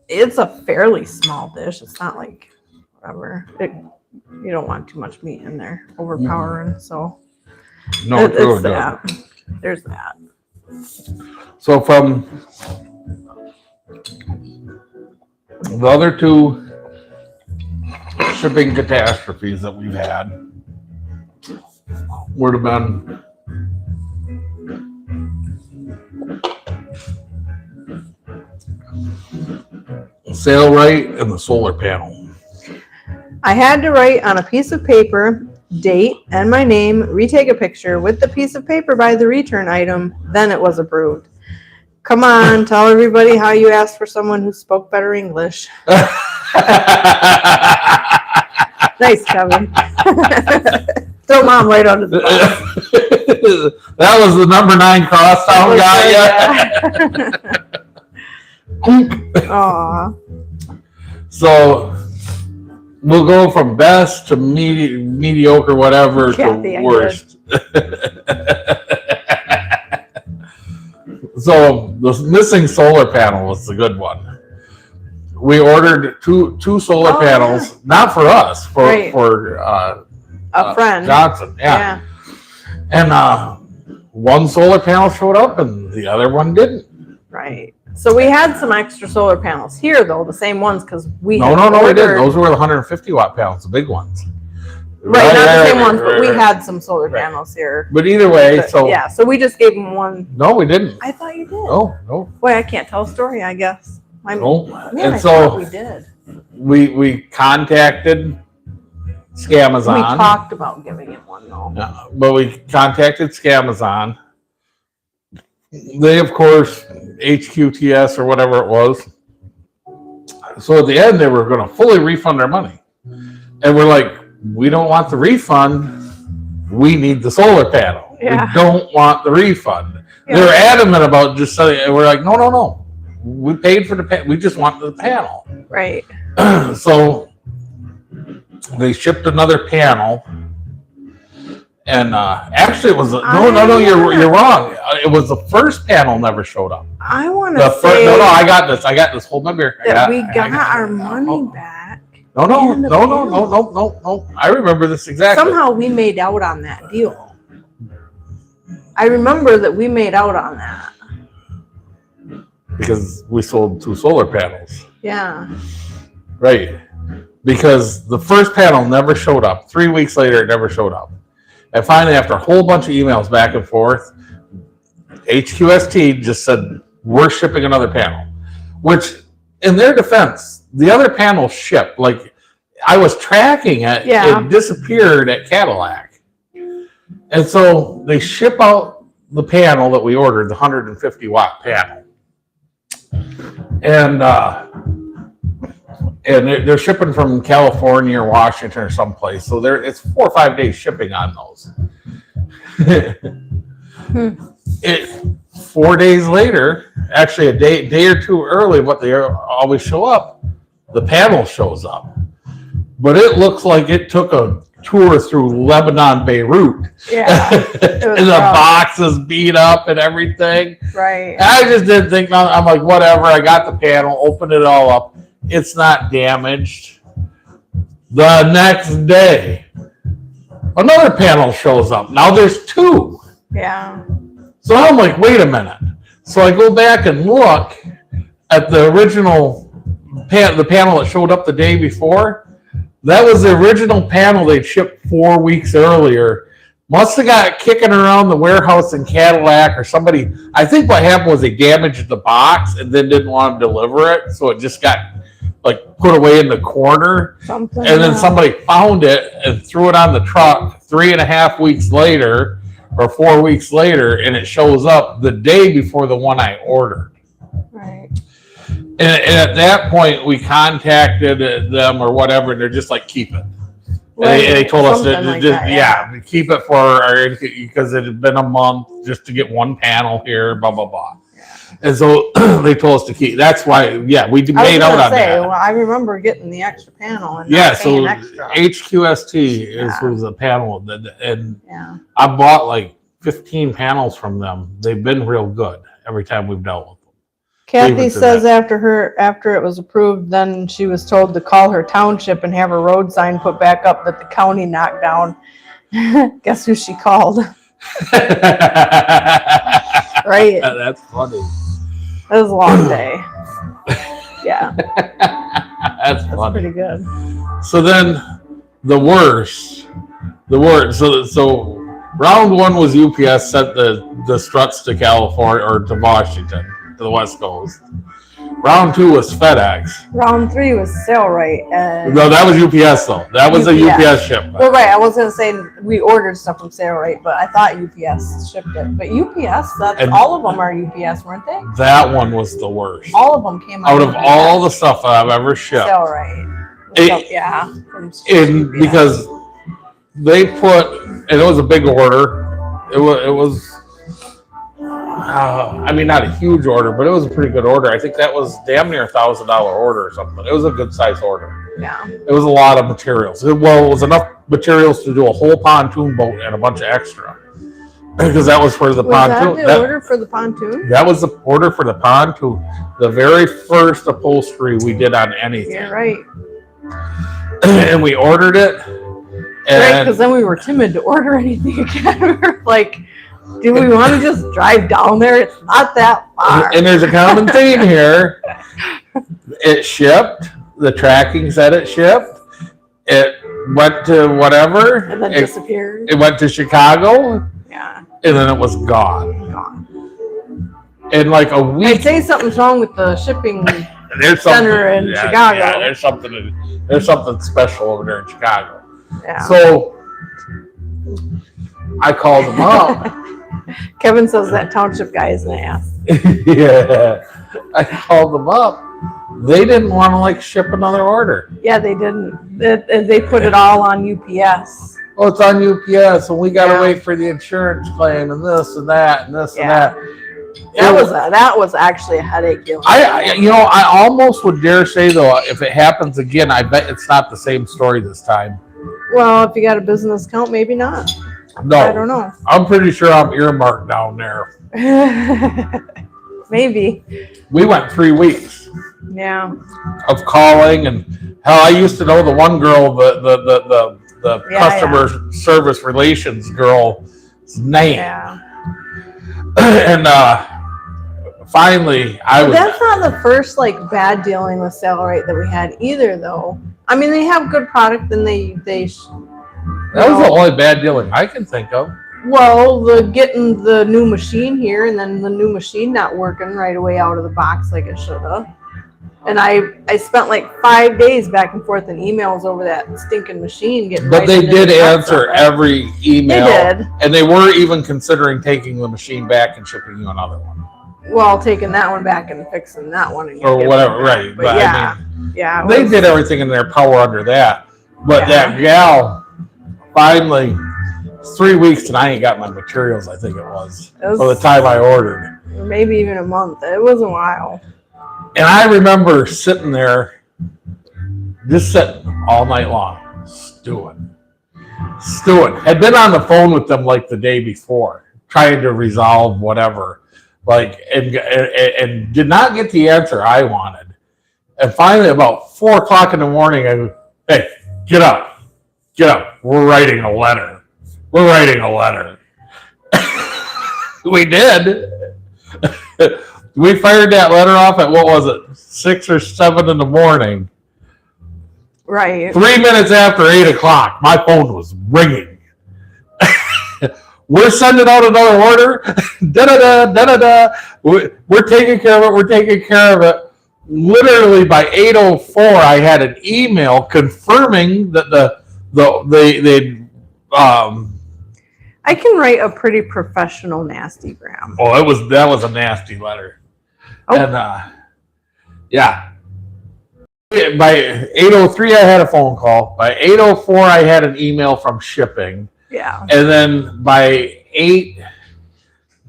it's a fairly small dish, it's not like whatever. You don't want too much meat in there, overpowering. So No, it's really it's good. that. There's that. So from the other 2 shipping catastrophes that we've had would have been sail right and the solar panel. I had to write on a piece of paper, date and my name, retake a picture with the piece of paper by the return item, then it was approved. Come on, tell everybody how you asked for someone who spoke better English. Nice, Kevin. Throw mom right under the bus. That was the number 9 crosstown guy. Aw. So we'll go from best to mediocre, whatever, Kathy, to I worst. So the missing solar panel was the good one. We ordered two solar panels, not for us, for A friend. Johnson, yeah. And one solar panel showed up and the other one didn't. Right. So we had some extra solar panels here, though, the same ones, because we No, we didn't. Those were the 150 watt panels, the big ones. Right, not the same ones, but we had some solar panels here. But either way, so yeah, so we just gave them one. no, we didn't. I thought you did. No. Boy, I can't tell a story, I guess. No. Man, And I so thought we did. we contacted We Scamazon. talked about giving him one, though. But we contacted Scamazon. They, of course, HQTS or whatever it was. So at the end, they were going to fully refund our money. And we're like, we don't want the refund. We need the solar panel. Yeah. We don't want the refund. Yeah. They were adamant about just selling it. And we're like, no. We paid for the panel. We just want the panel. Right. So they shipped another panel. And actually, it was no. You're wrong. It was the first panel never showed up. I want The to first, say no. I got this. Hold my beer. that we got our money back. No. and the panel. No. I remember this exactly. Somehow we made out on that deal. I remember that we made out on that. Because we sold 2 solar panels, Yeah. right? Because the first panel never showed up. 3 weeks later, it never showed up. And finally, after a whole bunch of emails back and forth, HQST just said, we're shipping another panel. Which, in their defense, the other panel shipped. Like, I was tracking it. Yeah. It disappeared at Cadillac. And so they ship out the panel that we ordered, the 150 watt panel, and they're shipping from California or Washington or someplace. So it's 4 or 5 days shipping on those. 4 days later, actually a day or two early, what they always show up, the panel shows up. But it looks like it took a tour through Lebanon, Beirut. Yeah. And the box is beat up and everything. Right. I just didn't think, I'm like, whatever. I got the panel, opened it all up. It's not damaged. The next day, another panel shows up. Now there's 2. Yeah. So I'm like, wait a minute. So I go back and look at the original the panel that showed up the day before. That was the original panel they'd shipped 4 weeks earlier. Must have got kicking around the warehouse in Cadillac or somebody. I think what happened was they damaged the box and then didn't want to deliver it. So it just got like put away in the corner. Something. And then somebody found it and threw it on the truck 3.5 weeks later or 4 weeks later. And it shows up the day before the one I ordered. Right. And at that point, we contacted them or whatever, and they're just like, keep it. Right. And they told us to Something like just, that, keep it for our, because it had been a month just to get one panel here, blah, blah, blah. Yeah. And so they told us to keep. That's why, we I was made out gonna on say, that. well, I remember getting the extra panel and Yeah, not so paying extra. HQST was a panel, and Yeah. I bought like 15 panels from them. They've been real good every time we've dealt with them. Kathy Leave it to says after it was approved, then she was told to call her township and have a road sign put back up that the county knocked down. Guess who she called? Right. That's funny. It was a long day. Yeah, That's funny. pretty good. So then the worst. So round one was UPS sent the struts to California or to Washington, to the West Coast. Round two was FedEx. Round 3 was Sailrite. And No, that was UPS though. That was a UPS. UPS shipment. well, right. I was gonna say we ordered stuff from Sailrite, but I thought UPS shipped it. But UPS, And- all of them are UPS, weren't they? That one was the worst. All of them came Out of UPS. all the stuff that I've ever shipped. Sailrite. It- Yeah. from And UPS. because they put, and it was a big order. It was I mean, not a huge order, but it was a pretty good order. I think that was damn near $1,000 order or something. It was a good size order. Yeah. It was a lot of materials. It was enough materials to do a whole pontoon boat and a bunch of extra. Because that was for the Was pontoon. that the order for the pontoon? That was the order for the pontoon. The very first upholstery we did on anything. Yeah, right. And we ordered it. Right, And because then we were timid to order anything again. We were like, do we want to just drive down there? It's not that far. And there's a common theme here. It shipped. The tracking said it shipped. It went to whatever. And then disappeared. It went to Chicago, Yeah. and then it was gone. Gone. In like a I'd week, say something's wrong with the shipping. there's center in Chicago. Yeah, there's something special over there in Chicago. Yeah. So I called them up. Kevin says that township guy is an ass. Yeah, I called them up. They didn't want to like ship another order. Yeah, they didn't. They put it all on UPS. Oh, it's on UPS, and we got to Yeah. wait for the insurance claim, and this and that, and this Yeah. and that. That was actually a headache. I almost would dare say though, if it happens again, I bet it's not the same story this time. Well, if you got a business account, maybe not. No, I don't know. I'm pretty sure I'm earmarked down there. Maybe. We went 3 weeks Yeah. of calling, and hell, I used to know the one girl, the Yeah, customer service relations girl's name, Yeah. and finally, I was. That's not the first like bad dealing with Sailrite that we had either, though. I mean, they have good product, and they That was the only bad dealing I can think of. well, getting the new machine here, and then the new machine not working right away out of the box like it should have. And I spent like 5 days back and forth in emails over that stinking machine getting. But right they into did the guts answer of it. every email. They did. And they were even considering taking the machine back and shipping you another one. Well, taking that one back and fixing that one. And Or giving whatever, it back. right. But yeah, I mean, yeah. they did everything in their power under that. But Yeah. that gal, finally, 3 weeks and I ain't got my materials, I think it was, It was by the time I ordered. maybe even a month. It was a while. And I remember sitting there, just sitting all night long, stewing. Had been on the phone with them like the day before, trying to resolve whatever, like, and did not get the answer I wanted. And finally, about 4 o'clock in the morning, I go, "Hey, get up. We're writing a letter. We did. We fired that letter off at, what was it, 6 or 7 in the morning. Right. 3 minutes after 8 o'clock, my phone was ringing. We're sending out another order. Da-da-da. We're taking care of it. Literally by 8:04, I had an email confirming that I can write a pretty professional nasty gram. Oh, that was a nasty letter. Oh. And yeah. By 8:03, I had a phone call. By 8:04, I had an email from shipping. Yeah. And then by 8,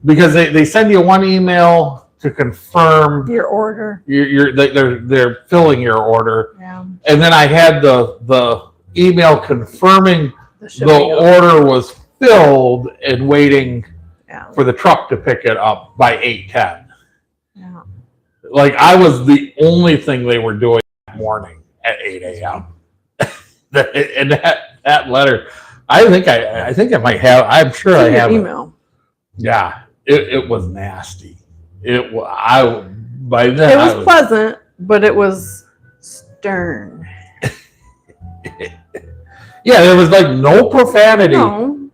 because they send you one email to confirm Your order. they're filling your order. Yeah. And then I had the email confirming the order was filled and waiting for the truck to pick it up by 8:10. Yeah. Like I was the only thing they were doing that morning at 8 a.m. And that letter, I think I might have. I'm sure I have email. Yeah, it was nasty. By then It was pleasant, but it was stern. Yeah, there was like no profanity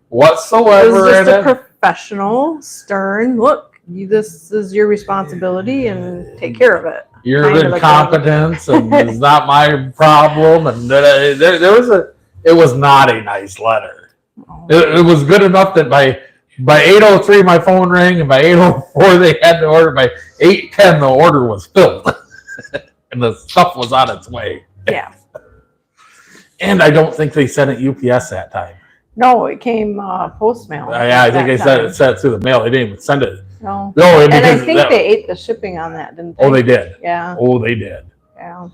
whatsoever. It was just in a professional, stern look. This is your responsibility, and take care of it. Your incompetence, and it's not my problem. And it was not a nice letter. Oh. It was good enough that by 8:03 my phone rang, and by 8:04 they had the order. By 8:10 the order was filled, and the stuff was on its way. Yeah. And I don't think they sent it UPS that time. No, it came post mail. Yeah, I think they sent it through the mail. They didn't even send it. No. And I think they ate the shipping on that, didn't they? Oh, they did. Yeah. Oh, they did. Yeah.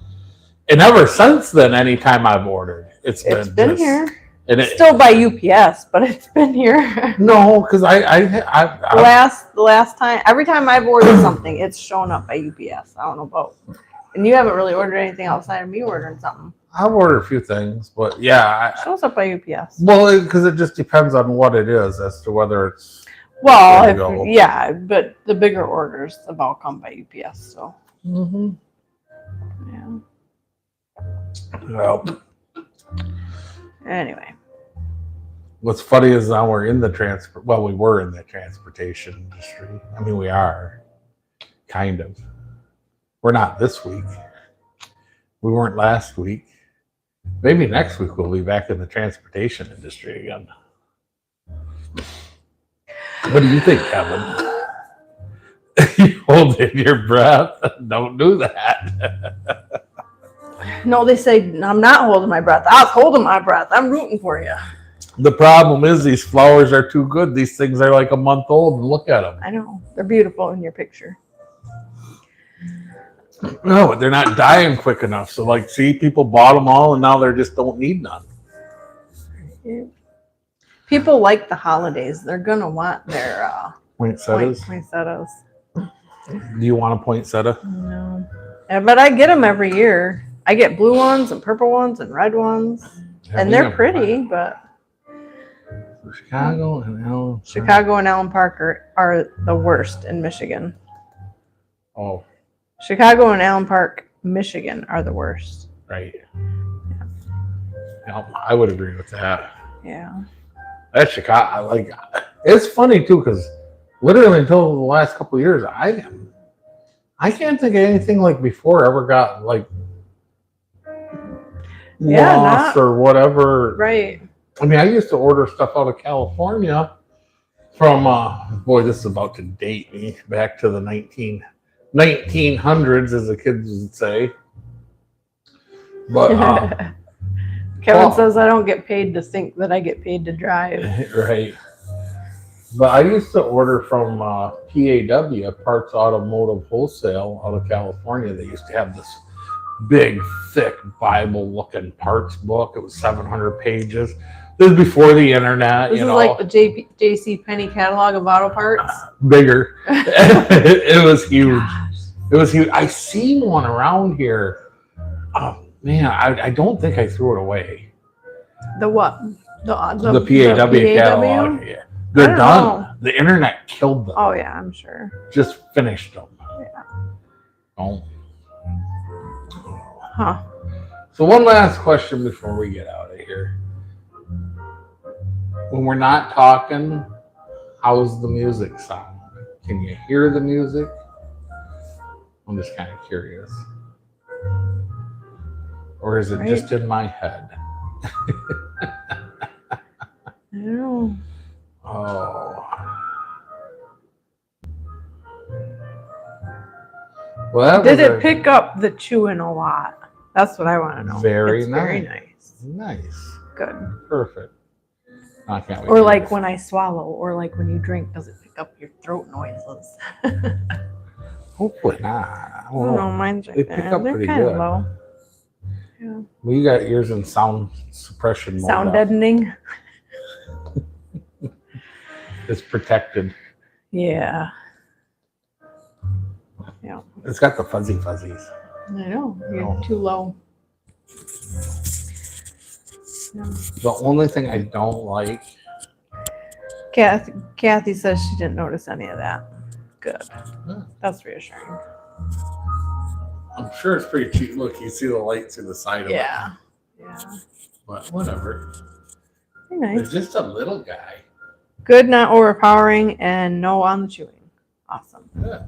And ever since then, anytime I've ordered, it's been here. And Still by UPS, but it's been here. No, because the last time, every time I've ordered something, it's shown up by UPS. I don't know about. And you haven't really ordered anything outside of me ordering something. I've ordered a few things, but yeah. It shows up by UPS. Well, because it just depends on what it is as to whether it's. Well, yeah, but the bigger orders have all come by UPS, so. Mm-hmm. Yeah. Well. Anyway. What's funny is now we're in the we were in the transportation industry. I mean, we are. Kind of. We're not this week. We weren't last week. Maybe next week we'll be back in the transportation industry again. What do you think, Kevin? You hold in your breath. Don't do that. No, they say I'm not holding my breath. I was holding my breath. I'm rooting for you. The problem is these flowers are too good. These things are like a month old, and look at them. I know. They're beautiful in your picture. No, but they're not dying quick enough. So, like, see, people bought them all, and now they just don't need none. People like the holidays. They're gonna want their poinsettias. Poinsettias. Do you want a poinsettia? No, but I get them every year. I get blue ones and purple ones and red ones, and they're pretty. But Chicago and Allen Park are the worst in Michigan. Oh. Chicago and Allen Park, Michigan are the worst. Right. Yeah, I would agree with that. Yeah. That's Chicago. It's funny too, because literally until the last couple of years, I I can't think of anything like before ever got like Yeah, lost not- or whatever. Right. I mean, I used to order stuff out of California from boy, this is about to date me back to the 1900s, as the kids would say. But Kevin well- says I don't get paid to think that I get paid to drive. right. But I used to order from PAW, Parts Automotive Wholesale, out of California. They used to have this big, thick Bible-looking parts book. It was 700 pages. This is before the internet, This you is know. like the J.C. Penney catalog of auto parts. Bigger. It was huge. Gosh. It was huge. I seen one around here. Oh man, I don't think I threw it away. The what? The PAW catalog. Yeah. They're I don't done. know. The internet killed them. Oh yeah, I'm sure. Just finished them. Yeah. Oh. Huh. So one last question before we get out of here. When we're not talking, how's the music sound? Can you hear the music? I'm just kind of curious. Or is it Right. just in my head? I don't know. Oh. Well, that Did was it pick up the chewing a lot? That's what I want to know. Very It's very nice. nice. Nice. Good. Perfect. I can't wait Or to like hear when I swallow, or like when you drink, does it pick up your throat noises? I this. Hopefully not. I don't don't know. know. Mine's right They pick there. up They're pretty kind of good. low. Yeah. Well, you got ears and sound suppression mode Sound up. deadening. It's protected. Yeah. It's got the fuzzy fuzzies. I know. You're No. too low. Yeah. The only thing I don't like, Kathy says she didn't notice any of that. Good. Yeah. That's reassuring. I'm sure it's pretty cheap. Look, you see the light through the side of it. Yeah. Yeah. But whatever. Very nice. It's just a little guy. Good, not overpowering, and no on the chewing. Awesome. Yeah.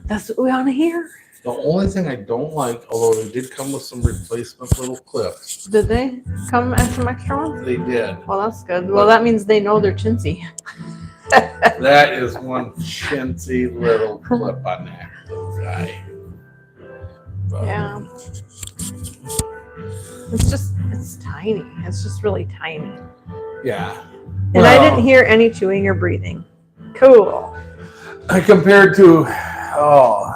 That's what we want to hear. The only thing I don't like, although they did come with some replacement little clips. Did they come at some extra ones? They did. Well, that's good. Well, that means they know they're chintzy. That is one chintzy little clip on that little guy. But, Yeah. It's tiny. It's just really tiny. Yeah. And I didn't hear any chewing or breathing. Cool. Compared to, oh,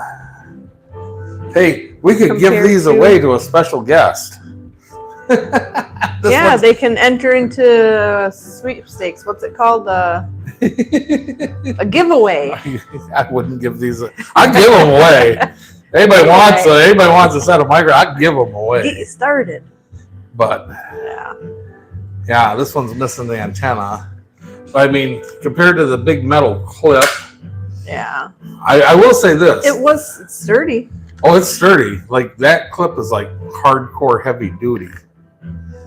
hey, we could give Compared these to- away to a special guest. This Yeah, one's- they can enter into sweepstakes. What's it called? A giveaway. I wouldn't give these. I'd give them away. Anybody wants a set of micro, I'd give them Get away. you started. But Yeah. yeah, this one's missing the antenna. But I mean, compared to the big metal clip, Yeah. I will say this. It's sturdy. Oh, it's sturdy. Like that clip is like hardcore heavy duty.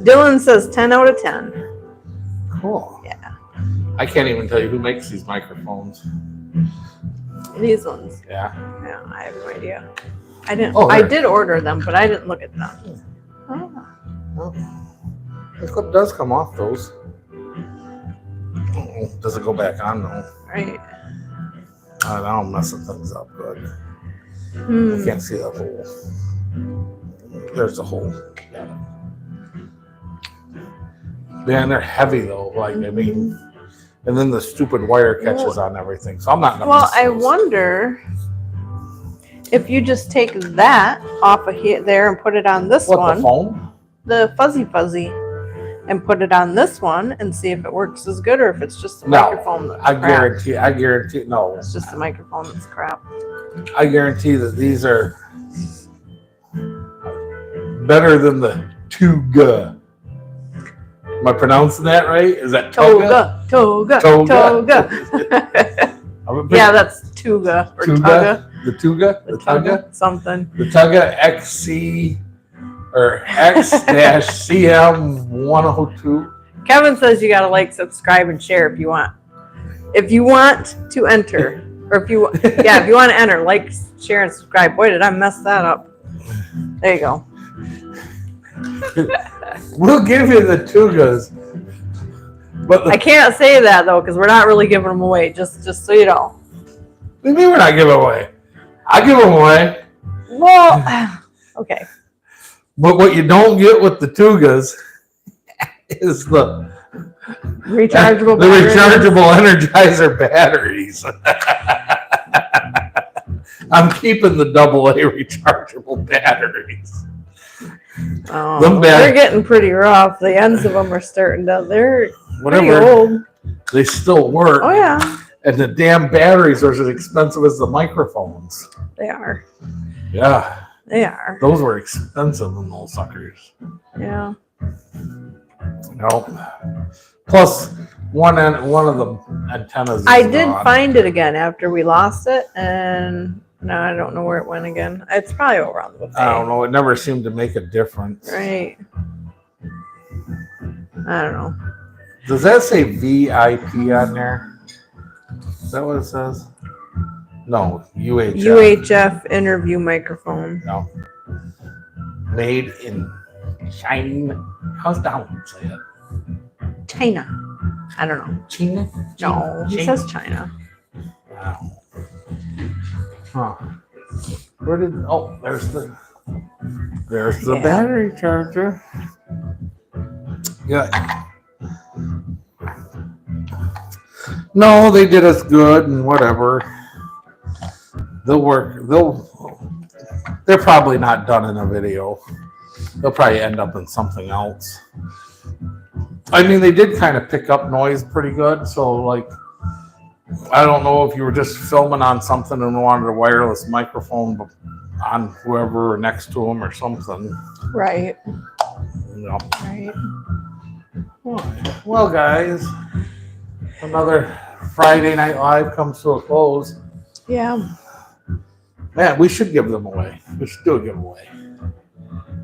Dylan says 10 out of 10. Cool. Yeah. I can't even tell you who makes these microphones. These ones. Yeah. Yeah, I have no idea. I didn't. Oh, I there. did order them, but I didn't look at them. Oh. Well, the clip does come off those. Uh-oh. Does it go back on though? Right. Now I'm messing things up good. I Hmm. can't see the hole. There's the hole. Got it. Man, they're heavy though. Like I mean, and then the stupid wire catches on everything. So I'm not gonna Well, miss I those. wonder if you just take that off of here there and put it on this What, one, the phone? the fuzzy, and put it on this one and see if it works as good or if it's just the No, microphone that's I crap. guarantee. No, It's just the microphone that's crap. I guarantee that these are better than the Tuga. Am I pronouncing that right? Is that Toga? Toga. Toga. Yeah, that's Tuga or Tuga? Tuga. The Tuga? The Tuga? Something. The Tuga XC or X-CM102. Kevin says you gotta like, subscribe, and share if you want. If you want to enter, Or if you, yeah, if you want to enter, like, share, and subscribe. Boy, did I mess that up. There you go. We'll give you the Tugas. But I can't say that though, because we're not really giving them away. Just so you know. what do you mean we're not giving away? I give them away. Well, okay. But what you don't get with the Tugas is the Rechargeable the batteries. rechargeable Energizer batteries. I'm keeping the AA rechargeable batteries. Oh, Them they're bad- getting pretty rough. The ends of them are starting to. They're pretty Whatever, old. they still work. Oh yeah, And the damn batteries are as expensive as the microphones. they are. Yeah, They are. those were expensive, them little suckers. Yeah. Nope. Plus, one of the antennas. Is I did gone. find it again after we lost it, and now I don't know where it went again. It's probably over on the buffet. I don't know. It never seemed to make a difference. Right. I don't know. Does that say VIP on there? Is that what it says? No, UHF. UHF interview microphone. No. Made in China. How's that one say it? China. I don't know. China? No, he says China. Wow. Huh. Where did? Oh, there's the Yeah. battery charger. Yeah. No, they did us good and whatever. They'll work. They're probably not done in a video. They'll probably end up in something else. I mean, they did kind of pick up noise pretty good. So, like, I don't know if you were just filming on something and wanted a wireless microphone on whoever next to them or something. Right. You know. Right. Well, guys, another Friday Night Live comes to a close. Yeah. Man, we should give them away. We should do a giveaway.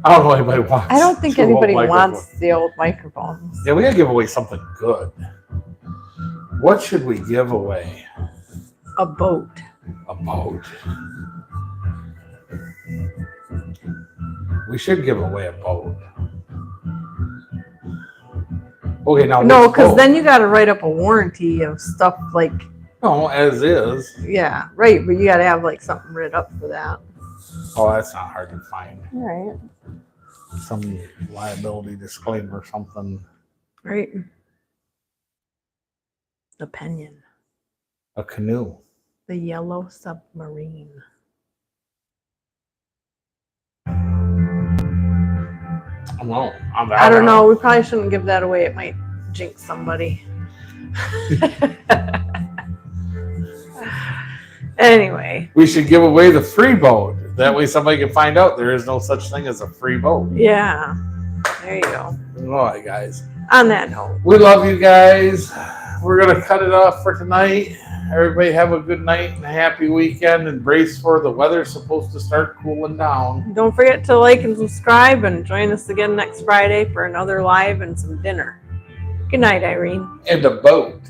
I don't know if anybody wants. I don't think two old anybody microphones. wants the old microphones. Yeah, we gotta give away something good. What should we give away? A boat. A boat. We should give away a boat. Okay, now No, which because boat? then you got to write up a warranty of stuff like, No, as is. yeah, right. But you got to have like something written up for that. Oh, that's not hard to find. All right. Some liability disclaimer or something. Right. Opinion. A canoe. The Yellow Submarine. Well, I don't know. We probably shouldn't give that away. It might jinx somebody. Anyway. We should give away the free boat. That way somebody can find out there is no such thing as a free boat. Yeah. There you go. All right, guys. On that note. We love you guys. We're going to cut it off for tonight. Everybody have a good night and a happy weekend and brace for the weather's supposed to start cooling down. Don't forget to like and subscribe and join us again next Friday for another live and some dinner. Good night, Irene. And a boat.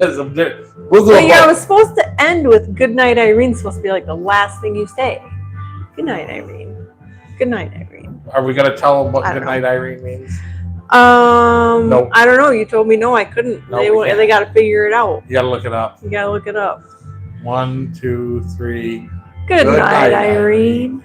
Some dinner. We'll do But a yeah, I boat. was supposed to end with good night, Irene. It's supposed to be like the last thing you say. Good night, Irene. Good night, Irene. Are we going to tell them what I don't good night Irene means? Nope. I don't know. You told me no, I couldn't. No, we can't. They got to figure it out. You got to look it up. You got to look it up. 1, 2, 3. Good Good night, night, Irene.